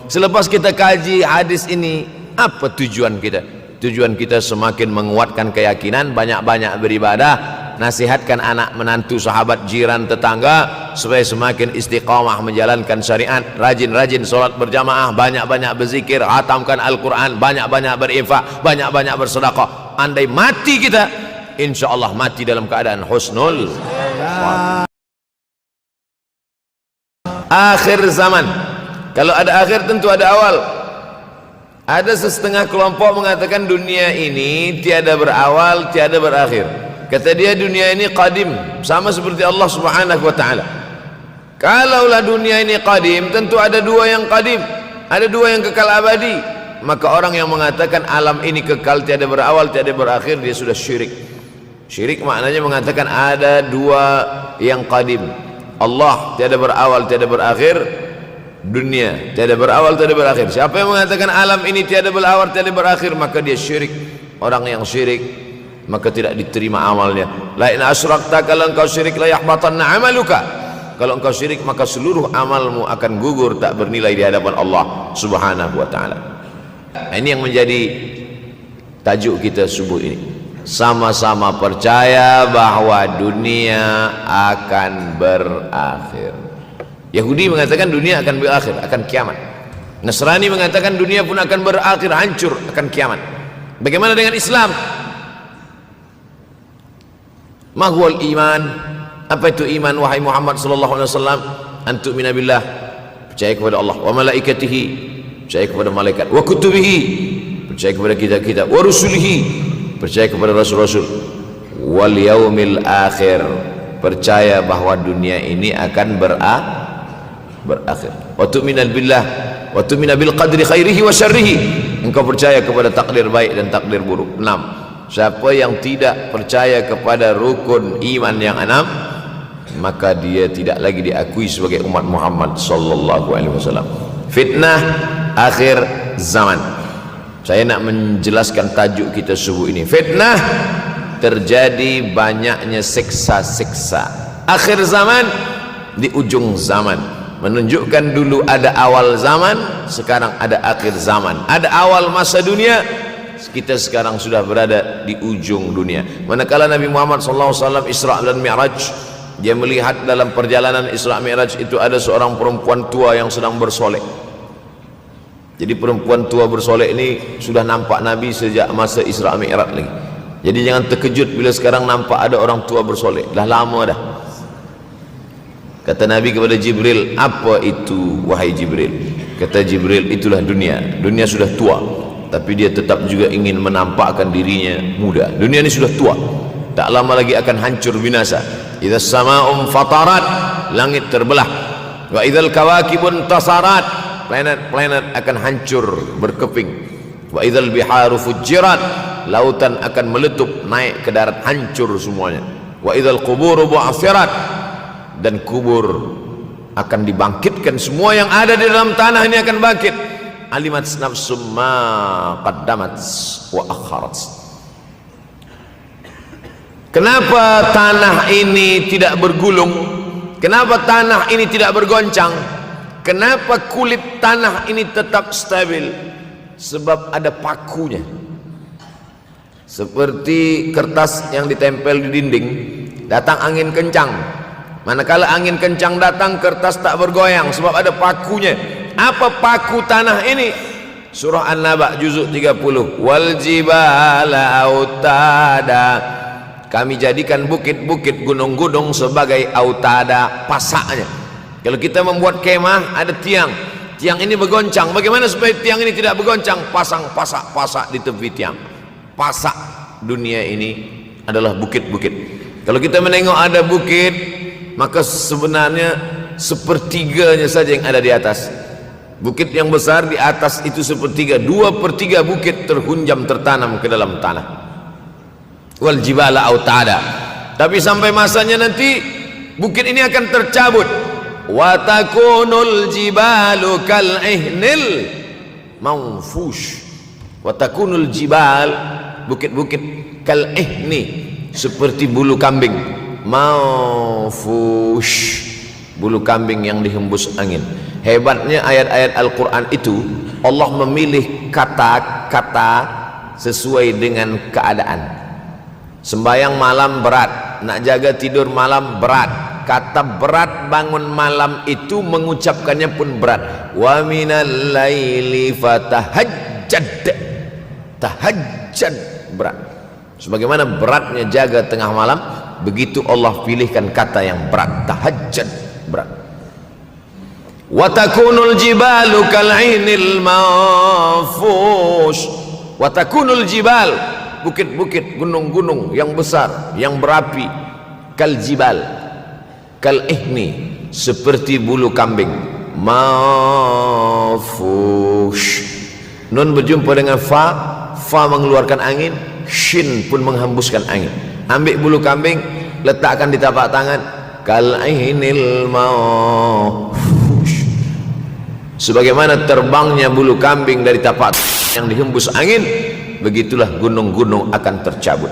Selepas kita kaji hadis ini, apa tujuan kita? Tujuan kita semakin menguatkan keyakinan, banyak-banyak beribadah, nasihatkan anak menantu, sahabat, jiran, tetangga supaya semakin istiqamah menjalankan syariat, rajin-rajin solat berjamaah, banyak-banyak berzikir, hatamkan Al-Quran, banyak-banyak berinfak, banyak-banyak bersedekah. Andai mati kita, insya Allah mati dalam keadaan husnul akhir zaman. Kalau ada akhir tentu ada awal. Ada setengah kelompok mengatakan dunia ini tiada berawal, tiada berakhir. Kata dia dunia ini qadim, sama seperti Allah Subhanahu wa ta'ala. Kalaulah dunia ini qadim, tentu ada dua yang qadim, ada dua yang kekal abadi. Maka orang yang mengatakan alam ini kekal, tiada berawal, tiada berakhir, dia sudah syirik. Syirik maknanya mengatakan ada dua yang qadim. Allah tiada berawal, tiada berakhir, dunia tiada berawal, tiada berakhir. Siapa yang mengatakan alam ini tiada berawal, tiada berakhir, maka dia syirik. Orang yang syirik maka tidak diterima amalnya. La in asyrakta, kalau engkau syirik la yahbatanna amaluka. Kalau engkau syirik maka seluruh amalmu akan gugur, tak bernilai di hadapan Allah Subhanahu wa ta'ala. Ini yang menjadi tajuk kita subuh ini. Sama-sama percaya bahwa dunia akan berakhir. Yahudi mengatakan dunia akan berakhir, akan kiamat. Nasrani mengatakan dunia pun akan berakhir, hancur, akan kiamat. Bagaimana dengan Islam? Ma huwal iman? Apa itu iman wahai Muhammad sallallahu alaihi wasallam? An tu'mina billah, percaya kepada Allah, wa malaikatihi, percaya kepada malaikat, wa kutubihi, percaya kepada kitab-kitab, wa rusulihi, percaya kepada rasul-rasul, wal yaumil akhir, percaya bahwa dunia ini akan berakhir. Wa tu'mina billah wa tu'mina bil qadri khairihi wa syarrihi, engkau percaya kepada takdir baik dan takdir buruk. 6. Siapa yang tidak percaya kepada rukun iman yang 6, maka dia tidak lagi diakui sebagai umat Muhammad sallallahu alaihi wasallam. Fitnah akhir zaman. Saya nak menjelaskan tajuk kita subuh ini. Fitnah, terjadi banyaknya siksa-siksa. Akhir zaman, di ujung zaman, menunjukkan dulu ada awal zaman, sekarang ada akhir zaman. Ada awal masa dunia, kita sekarang sudah berada di ujung dunia. Manakala Nabi Muhammad SAW Isra dan Mi'raj, dia melihat dalam perjalanan Isra Mi'raj itu ada seorang perempuan tua yang sedang bersolek. Jadi perempuan tua bersolek ini sudah nampak Nabi sejak masa Isra Mi'raj lagi. Jadi jangan terkejut bila sekarang nampak ada orang tua bersolek. Dah lama dah. Kata Nabi kepada Jibril, apa itu wahai Jibril? Kata Jibril, itulah dunia. Dunia sudah tua, tapi dia tetap juga ingin menampakkan dirinya muda. Dunia ini sudah tua, tak lama lagi akan hancur binasa. Idza sama'um fatarat, langit terbelah. Wa idzal kawakibun tasarat, planet-planet akan hancur berkeping. Wa idzal biharu fujirat, lautan akan meletup naik ke darat, hancur semuanya. Wa idzal quburu bu'athirat, dan kubur akan dibangkitkan. Semua yang ada di dalam tanah ini akan bangkit. Alimat nafsum ma qaddamat wa akharat. Kenapa tanah ini tidak bergulung? Kenapa tanah ini tidak bergoncang? Kenapa kulit tanah ini tetap stabil? Sebab ada pakunya. Seperti kertas yang ditempel di dinding, datang angin kencang, manakala angin kencang datang, kertas tak bergoyang sebab ada pakunya. Apa paku tanah ini? Surah An-Naba juzuk 30. Wal jibala autada, kami jadikan bukit-bukit, gunung-gunung sebagai autada, pasaknya. Kalau kita membuat kemah, ada tiang, tiang ini bergoncang. Bagaimana supaya tiang ini tidak bergoncang? Pasang pasak-pasak di tepi tiang. Pasak dunia ini adalah bukit-bukit. Kalau kita menengok ada bukit, maka sebenarnya sepertiganya saja yang ada di atas. Bukit yang besar di atas itu sepertiga, 2/3 bukit terhunjam tertanam ke dalam tanah. Wal jibala autada. Tapi sampai masanya nanti bukit ini akan tercabut. Wa takunul jibalu kal ihnil manfush. Wa takunul jibal, bukit-bukit kal ihni, seperti bulu kambing. Manfush, bulu kambing yang dihembus angin. Hebatnya ayat-ayat Al-Quran itu, Allah memilih kata-kata sesuai dengan keadaan. Sembayang malam berat, nak jaga tidur malam berat. Kata berat bangun malam itu mengucapkannya pun berat. Wa minal laili fatahajjad, tahajjad berat. Sebagaimana beratnya jaga tengah malam, begitu Allah pilihkan kata yang berat, tahajjad berat. Wa takunul jibalu kal 'ainil manfush. Wa takunul jibal, bukit-bukit, gunung-gunung yang besar, yang berapi, kal jibal, kal ihni, seperti bulu kambing. Manfush. Nun berjumpa dengan fa, fa mengeluarkan angin, shin pun menghembuskan angin. Ambil bulu kambing, letakkan di tapak tangan, kal 'ainil manfush. Sebagaimana terbangnya bulu kambing dari tapak yang dihembus angin, begitulah gunung-gunung akan tercabut.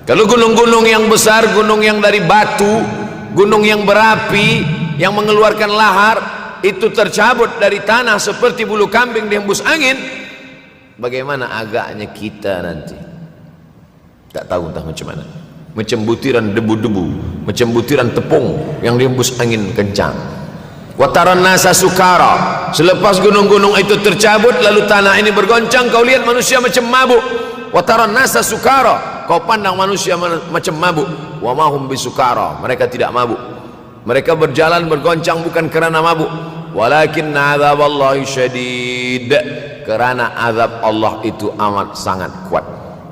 Kalau gunung-gunung yang besar, gunung yang dari batu, gunung yang berapi, yang mengeluarkan lahar, itu tercabut dari tanah seperti bulu kambing dihembus angin, bagaimana agaknya kita nanti? Tak tahu entah macam mana. Macam butiran debu-debu, macam butiran tepung yang dihembus angin kencang. Wataran nasa sukara. Selepas gunung-gunung itu tercabut, lalu tanah ini bergoncang, kau lihat manusia macam mabuk. Wataran nasa sukara. Kau pandang manusia macam mabuk. Wa mahum bisukara. Mereka tidak mabuk. Mereka berjalan bergoncang bukan kerana mabuk. Walakin azaballahi syadid. Kerana azab Allah itu amat sangat kuat.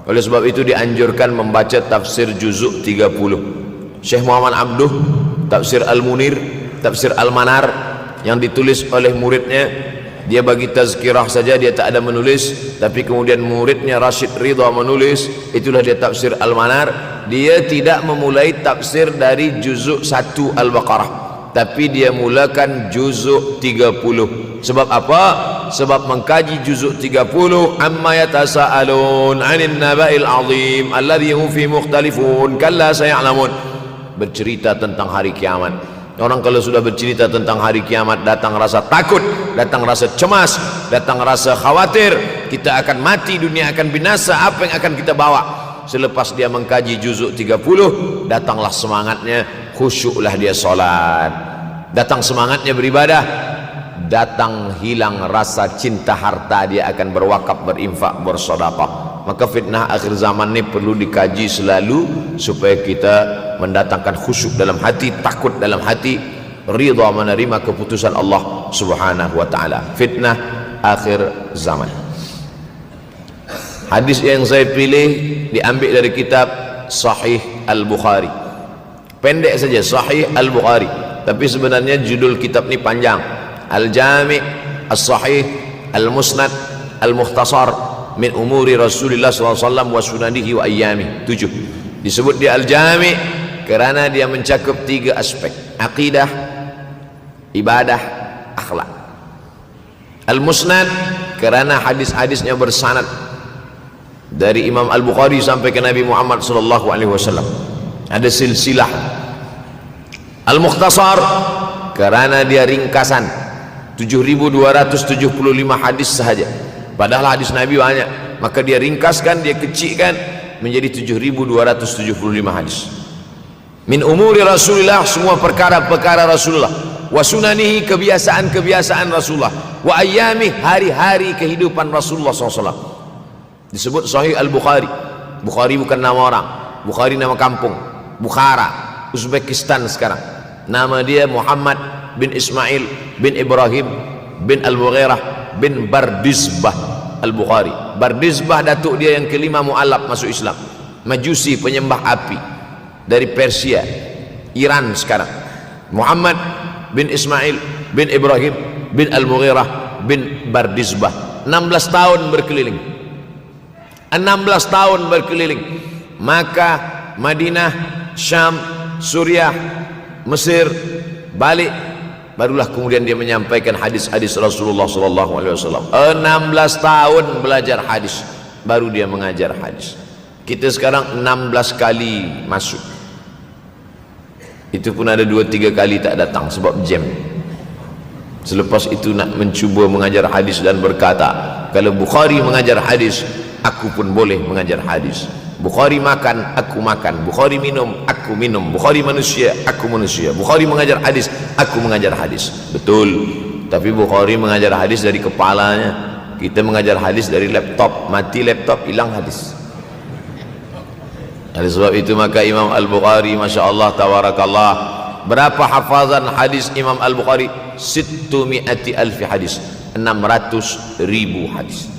Oleh sebab itu dianjurkan membaca tafsir juzuk 30. Syekh Muhammad Abduh, tafsir Al-Munir, tafsir Al-Manar yang ditulis oleh muridnya. Dia bagi tazkirah saja, dia tak ada menulis, tapi kemudian muridnya Rashid Ridha menulis. Itulah dia tafsir Al-Manar. Dia tidak memulai tafsir dari juzuk 1 Al-Baqarah, tapi dia mulakan juzuk 30. Sebab apa? Sebab mengkaji juzuk 30, amma yatasaalun 'anil naba'il 'azim alladhi hum fi mukhtalifun kalla saya'lamun, bercerita tentang hari kiamat. Orang kalau sudah bercerita tentang hari kiamat, datang rasa takut, datang rasa cemas, datang rasa khawatir, kita akan mati, dunia akan binasa, apa yang akan kita bawa? Selepas dia mengkaji juzuk 30, datanglah semangatnya, khusyuklah dia solat, datang semangatnya beribadah, datang hilang rasa cinta harta, dia akan berwakaf, berinfak, bersedekah. Maka fitnah akhir zaman ini perlu dikaji selalu supaya kita mendatangkan khusyuk dalam hati, takut dalam hati, ridha menerima keputusan Allah Subhanahu wa taala. Fitnah akhir zaman. Hadis yang saya pilih diambil dari kitab Sahih Al-Bukhari. Pendek saja, Sahih Al-Bukhari, tapi sebenarnya judul kitab ini panjang. Al-Jami' As-Sahih Al-Musnad Al-Mukhtasar min umuri Rasulullah SAW wa sunanihi wa ayyami. 7. Disebut dia Al-Jami' kerana dia mencakup 3 aspek: akidah, ibadah, akhlak. Al-Musnad kerana hadis-hadisnya bersanad dari Imam Al-Bukhari sampai ke Nabi Muhammad SAW, ada silsilah. Al-Mukhtasar kerana dia ringkasan, 7.275 hadis sahaja, padahal hadis Nabi banyak, maka dia ringkaskan, dia kecilkan menjadi 7.275 hadis. Min umuri Rasulullah, semua perkara-perkara Rasulullah, wa sunanihi, kebiasaan-kebiasaan Rasulullah, wa ayyami, hari-hari kehidupan Rasulullah SAW. Disebut Sahih Al-Bukhari. Bukhari bukan nama orang, Bukhari nama kampung, Bukhara, Uzbekistan sekarang. Nama dia Muhammad bin Ismail bin Ibrahim bin Al-Mughirah bin Bardizbah Al-Bukhari. Bardizbah datuk dia yang kelima mu'alaf masuk Islam, Majusi penyembah api dari Persia, Iran sekarang. Muhammad bin Ismail bin Ibrahim bin Al-Mughirah bin Bardizbah, 16 tahun berkeliling, 16 tahun berkeliling Makkah, Madinah, Syam, Suriah, Mesir, balik, barulah kemudian dia menyampaikan hadis-hadis Rasulullah SAW. 16 tahun belajar hadis, baru dia mengajar hadis. Kita sekarang 16 kali masuk, itu pun ada 2-3 kali tak datang sebab jam. Selepas itu nak mencuba mengajar hadis dan berkata, kalau Bukhari mengajar hadis, aku pun boleh mengajar hadis. Bukhari makan, aku makan. Bukhari minum, aku minum. Bukhari manusia, aku manusia. Bukhari mengajar hadis, aku mengajar hadis. Betul, tapi Bukhari mengajar hadis dari kepalanya, kita mengajar hadis dari laptop. Mati laptop, hilang hadis. Oleh sebab itu maka Imam Al-Bukhari, Masya Allah, Tabarakallah, berapa hafazan hadis Imam Al-Bukhari? 600,000 hadis, 600,000 hadis.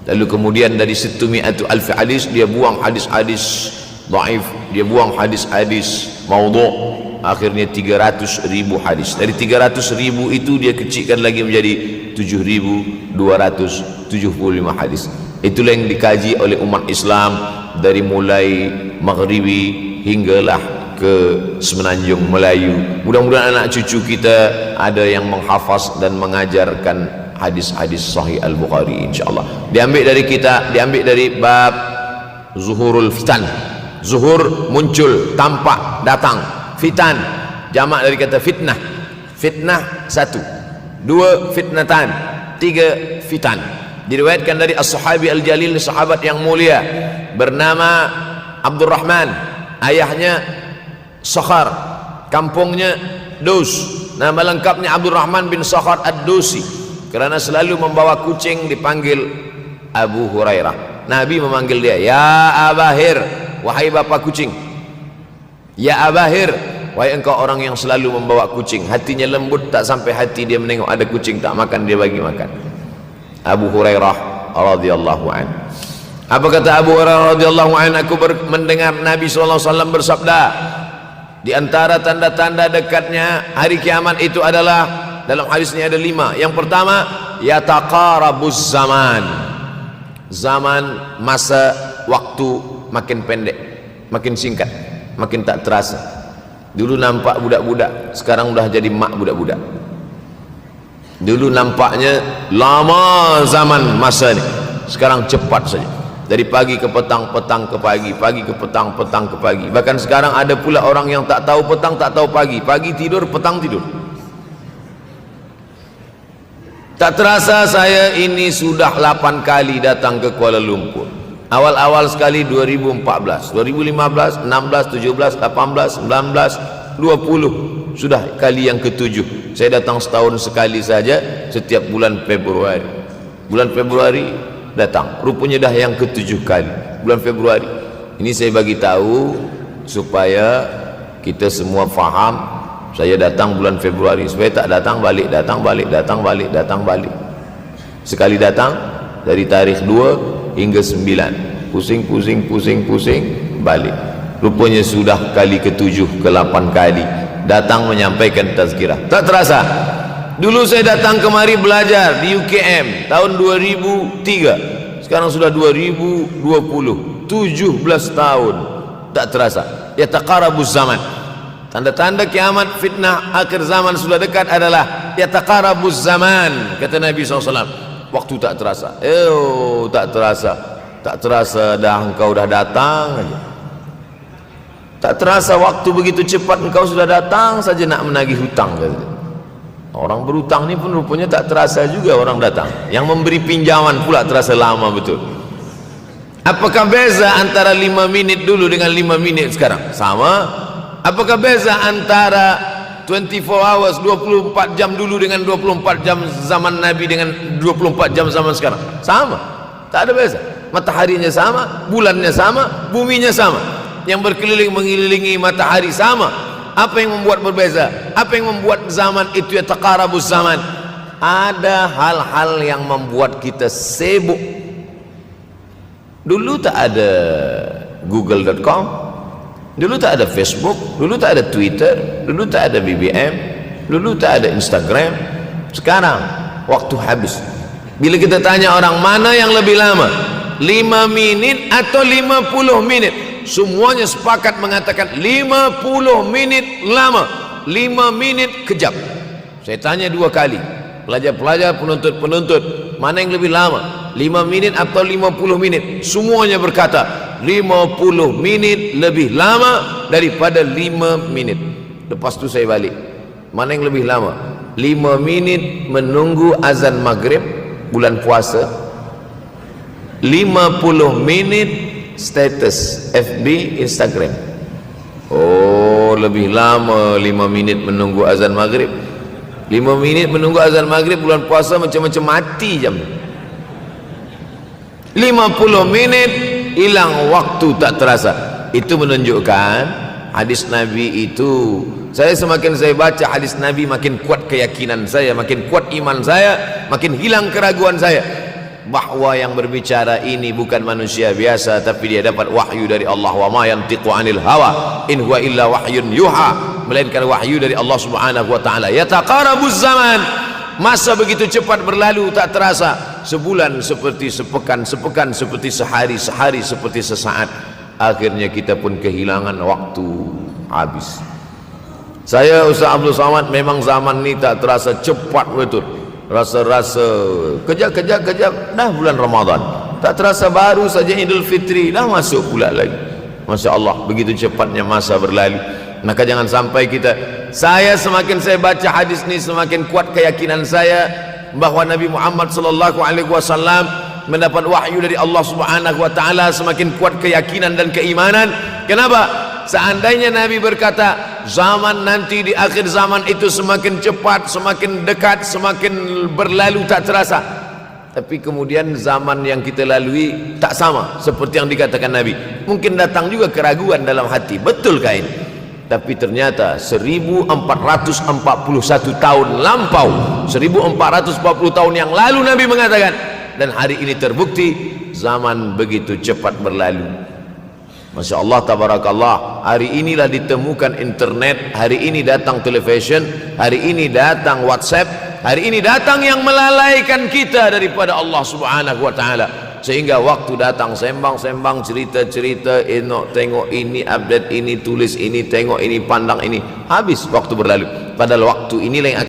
Lalu kemudian dari 600,000 hadis dia buang hadis-hadis dhaif, dia buang hadis-hadis maudhu', akhirnya 300,000 hadis. Dari 300,000 itu dia kecilkan lagi menjadi 7,275 hadis. Itulah yang dikaji oleh umat Islam dari mulai Maghribi hinggalah ke Semenanjung Melayu. Mudah-mudahan anak cucu kita ada yang menghafaz dan mengajarkan hadis-hadis Sahih Al-Bukhari, insyaAllah. Diambil dari kita, diambil dari bab zuhurul fitan. Zuhur muncul, tampak, datang. Fitan jamak dari kata fitnah. Fitnah 1, 2 fitnatan, 3 fitan. Diriwayatkan dari as-sahabi al-jalil, sahabat yang mulia bernama Abdurrahman, ayahnya Sakhar, kampungnya Dus. Nama lengkapnya Abdurrahman bin Sakhar ad-Dusi. Kerana selalu membawa kucing dipanggil Abu Hurairah. Nabi memanggil dia, ya Abahir, wahai bapa kucing. Ya Abahir, wahai engkau orang yang selalu membawa kucing. Hatinya lembut, tak sampai hati dia menengok ada kucing tak makan, dia bagi makan. Abu Hurairah radhiyallahu an. Apa kata Abu Hurairah radhiyallahu an? Aku mendengar Nabi SAW bersabda, di antara tanda-tanda dekatnya hari kiamat itu adalah, dalam hadis ini ada 5. Yang pertama, yataqarabuz zaman. Zaman, masa, waktu makin pendek, makin singkat, makin tak terasa. Dulu nampak budak-budak, sekarang udah jadi mak budak-budak. Dulu nampaknya lama zaman masa ini, sekarang cepat saja. Dari pagi ke petang, petang ke pagi, pagi ke petang, petang ke pagi. Bahkan sekarang ada pula orang yang tak tahu petang, tak tahu pagi. Pagi tidur, petang tidur. Tak terasa saya ini sudah 8 kali datang ke Kuala Lumpur. Awal-awal sekali 2014, 2015, 16, 17, 18, 19, 20. Sudah kali yang ke-7. Saya datang setahun sekali saja, setiap bulan Februari. Bulan Februari datang. Rupanya dah yang ke-7 kali. Bulan Februari. Ini saya bagi tahu supaya kita semua faham. Saya datang bulan Februari, supaya tak datang balik, datang balik, datang balik, datang balik. Sekali datang dari tarikh 2 hingga 9, pusing, pusing, pusing, pusing, balik. Rupanya sudah kali ke-7, ke-8 kali datang menyampaikan tazkirah. Tak terasa. Dulu saya datang kemari belajar di UKM tahun 2003. Sekarang sudah 2020, 17 tahun. Tak terasa. Yataqarabuz zaman. Tanda-tanda kiamat, fitnah akhir zaman sudah dekat adalah yataqarabuz zaman, kata Nabi SAW. Waktu tak terasa. Tak terasa. Tak terasa dah engkau dah datang aja. Tak terasa waktu begitu cepat, engkau sudah datang saja nak menagih hutang. Orang berhutang ni pun rupanya tak terasa juga orang datang. Yang memberi pinjaman pula terasa lama betul. Apakah beza antara 5 minit dulu dengan 5 minit sekarang? Sama. Apakah beza antara 24 hours, 24 jam dulu dengan 24 jam zaman Nabi dengan 24 jam zaman sekarang? Sama. Tak ada beza. Mataharinya sama, bulannya sama, buminya sama. Yang berkeliling mengelilingi matahari sama. Apa yang membuat berbeza? Apa yang membuat zaman itu yataqarabuz zaman? ada hal-hal yang membuat kita sibuk. Dulu tak ada google.com, dulu tak ada Facebook, dulu tak ada Twitter, dulu tak ada BBM, dulu tak ada Instagram. Sekarang waktu habis. Bila kita tanya orang mana yang lebih lama, 5 minit atau 50 minit, semuanya sepakat mengatakan 50 menit lama, 5 menit kejap. Saya tanya 2 kali, pelajar-pelajar, penuntut-penuntut, mana yang lebih lama, 5 menit atau 50 menit? Semuanya berkata 50 menit lebih lama daripada 5 menit. Lepas tu saya balik, mana yang lebih lama? 5 menit menunggu azan maghrib bulan puasa, 50 menit status FB, Instagram. Oh, lebih lama 5 minit menunggu azan maghrib. 5 minit menunggu azan maghrib bulan puasa macam-macam mati jam. 50 menit hilang waktu tak terasa. Itu menunjukkan hadis Nabi itu, semakin saya baca hadis Nabi, makin kuat keyakinan saya, makin kuat iman saya, makin hilang keraguan saya bahwa yang berbicara ini bukan manusia biasa, tapi dia dapat wahyu dari Allah. Wa ma yantiqu anil hawa in huwa illa wahyun yuha, melainkan wahyu dari Allah Subhanahu wa taala. Yataqarabuz zaman, masa begitu cepat berlalu tak terasa. Sebulan seperti sepekan, sepekan seperti sehari, sehari seperti sesaat. Akhirnya kita pun kehilangan waktu, habis. Saya Ustaz Abdul Samad, memang zaman ni tak terasa cepat betul. Rasa-rasa kejap dah bulan Ramadan, tak terasa baru saja Idul Fitri dah masuk pula lagi. Masya Allah, begitu cepatnya masa berlalu. Maka jangan sampai saya semakin saya baca hadis ni, semakin kuat keyakinan saya bahawa Nabi Muhammad sallallahu alaihi wasallam mendapat wahyu dari Allah Subhanahu wa taala. Semakin kuat keyakinan dan keimanan. Kenapa? Seandainya Nabi berkata zaman nanti di akhir zaman itu semakin cepat, semakin dekat, semakin berlalu tak terasa, tapi kemudian zaman yang kita lalui tak sama seperti yang dikatakan Nabi. Mungkin datang juga keraguan dalam hati, betulkah ini? Tapi ternyata 1441 tahun lampau, 1440 tahun yang lalu Nabi mengatakan, dan hari ini terbukti zaman begitu cepat berlalu. Masya Allah, tabarakallah. Hari inilah ditemukan internet, hari ini datang television, hari ini datang WhatsApp, hari ini datang yang melalaikan kita daripada Allah Subhanahu wa taala, sehingga waktu datang sembang-sembang, cerita-cerita, tengok ini, update ini, tulis ini, tengok ini, pandang ini, habis waktu berlalu. Padahal waktu inilah yang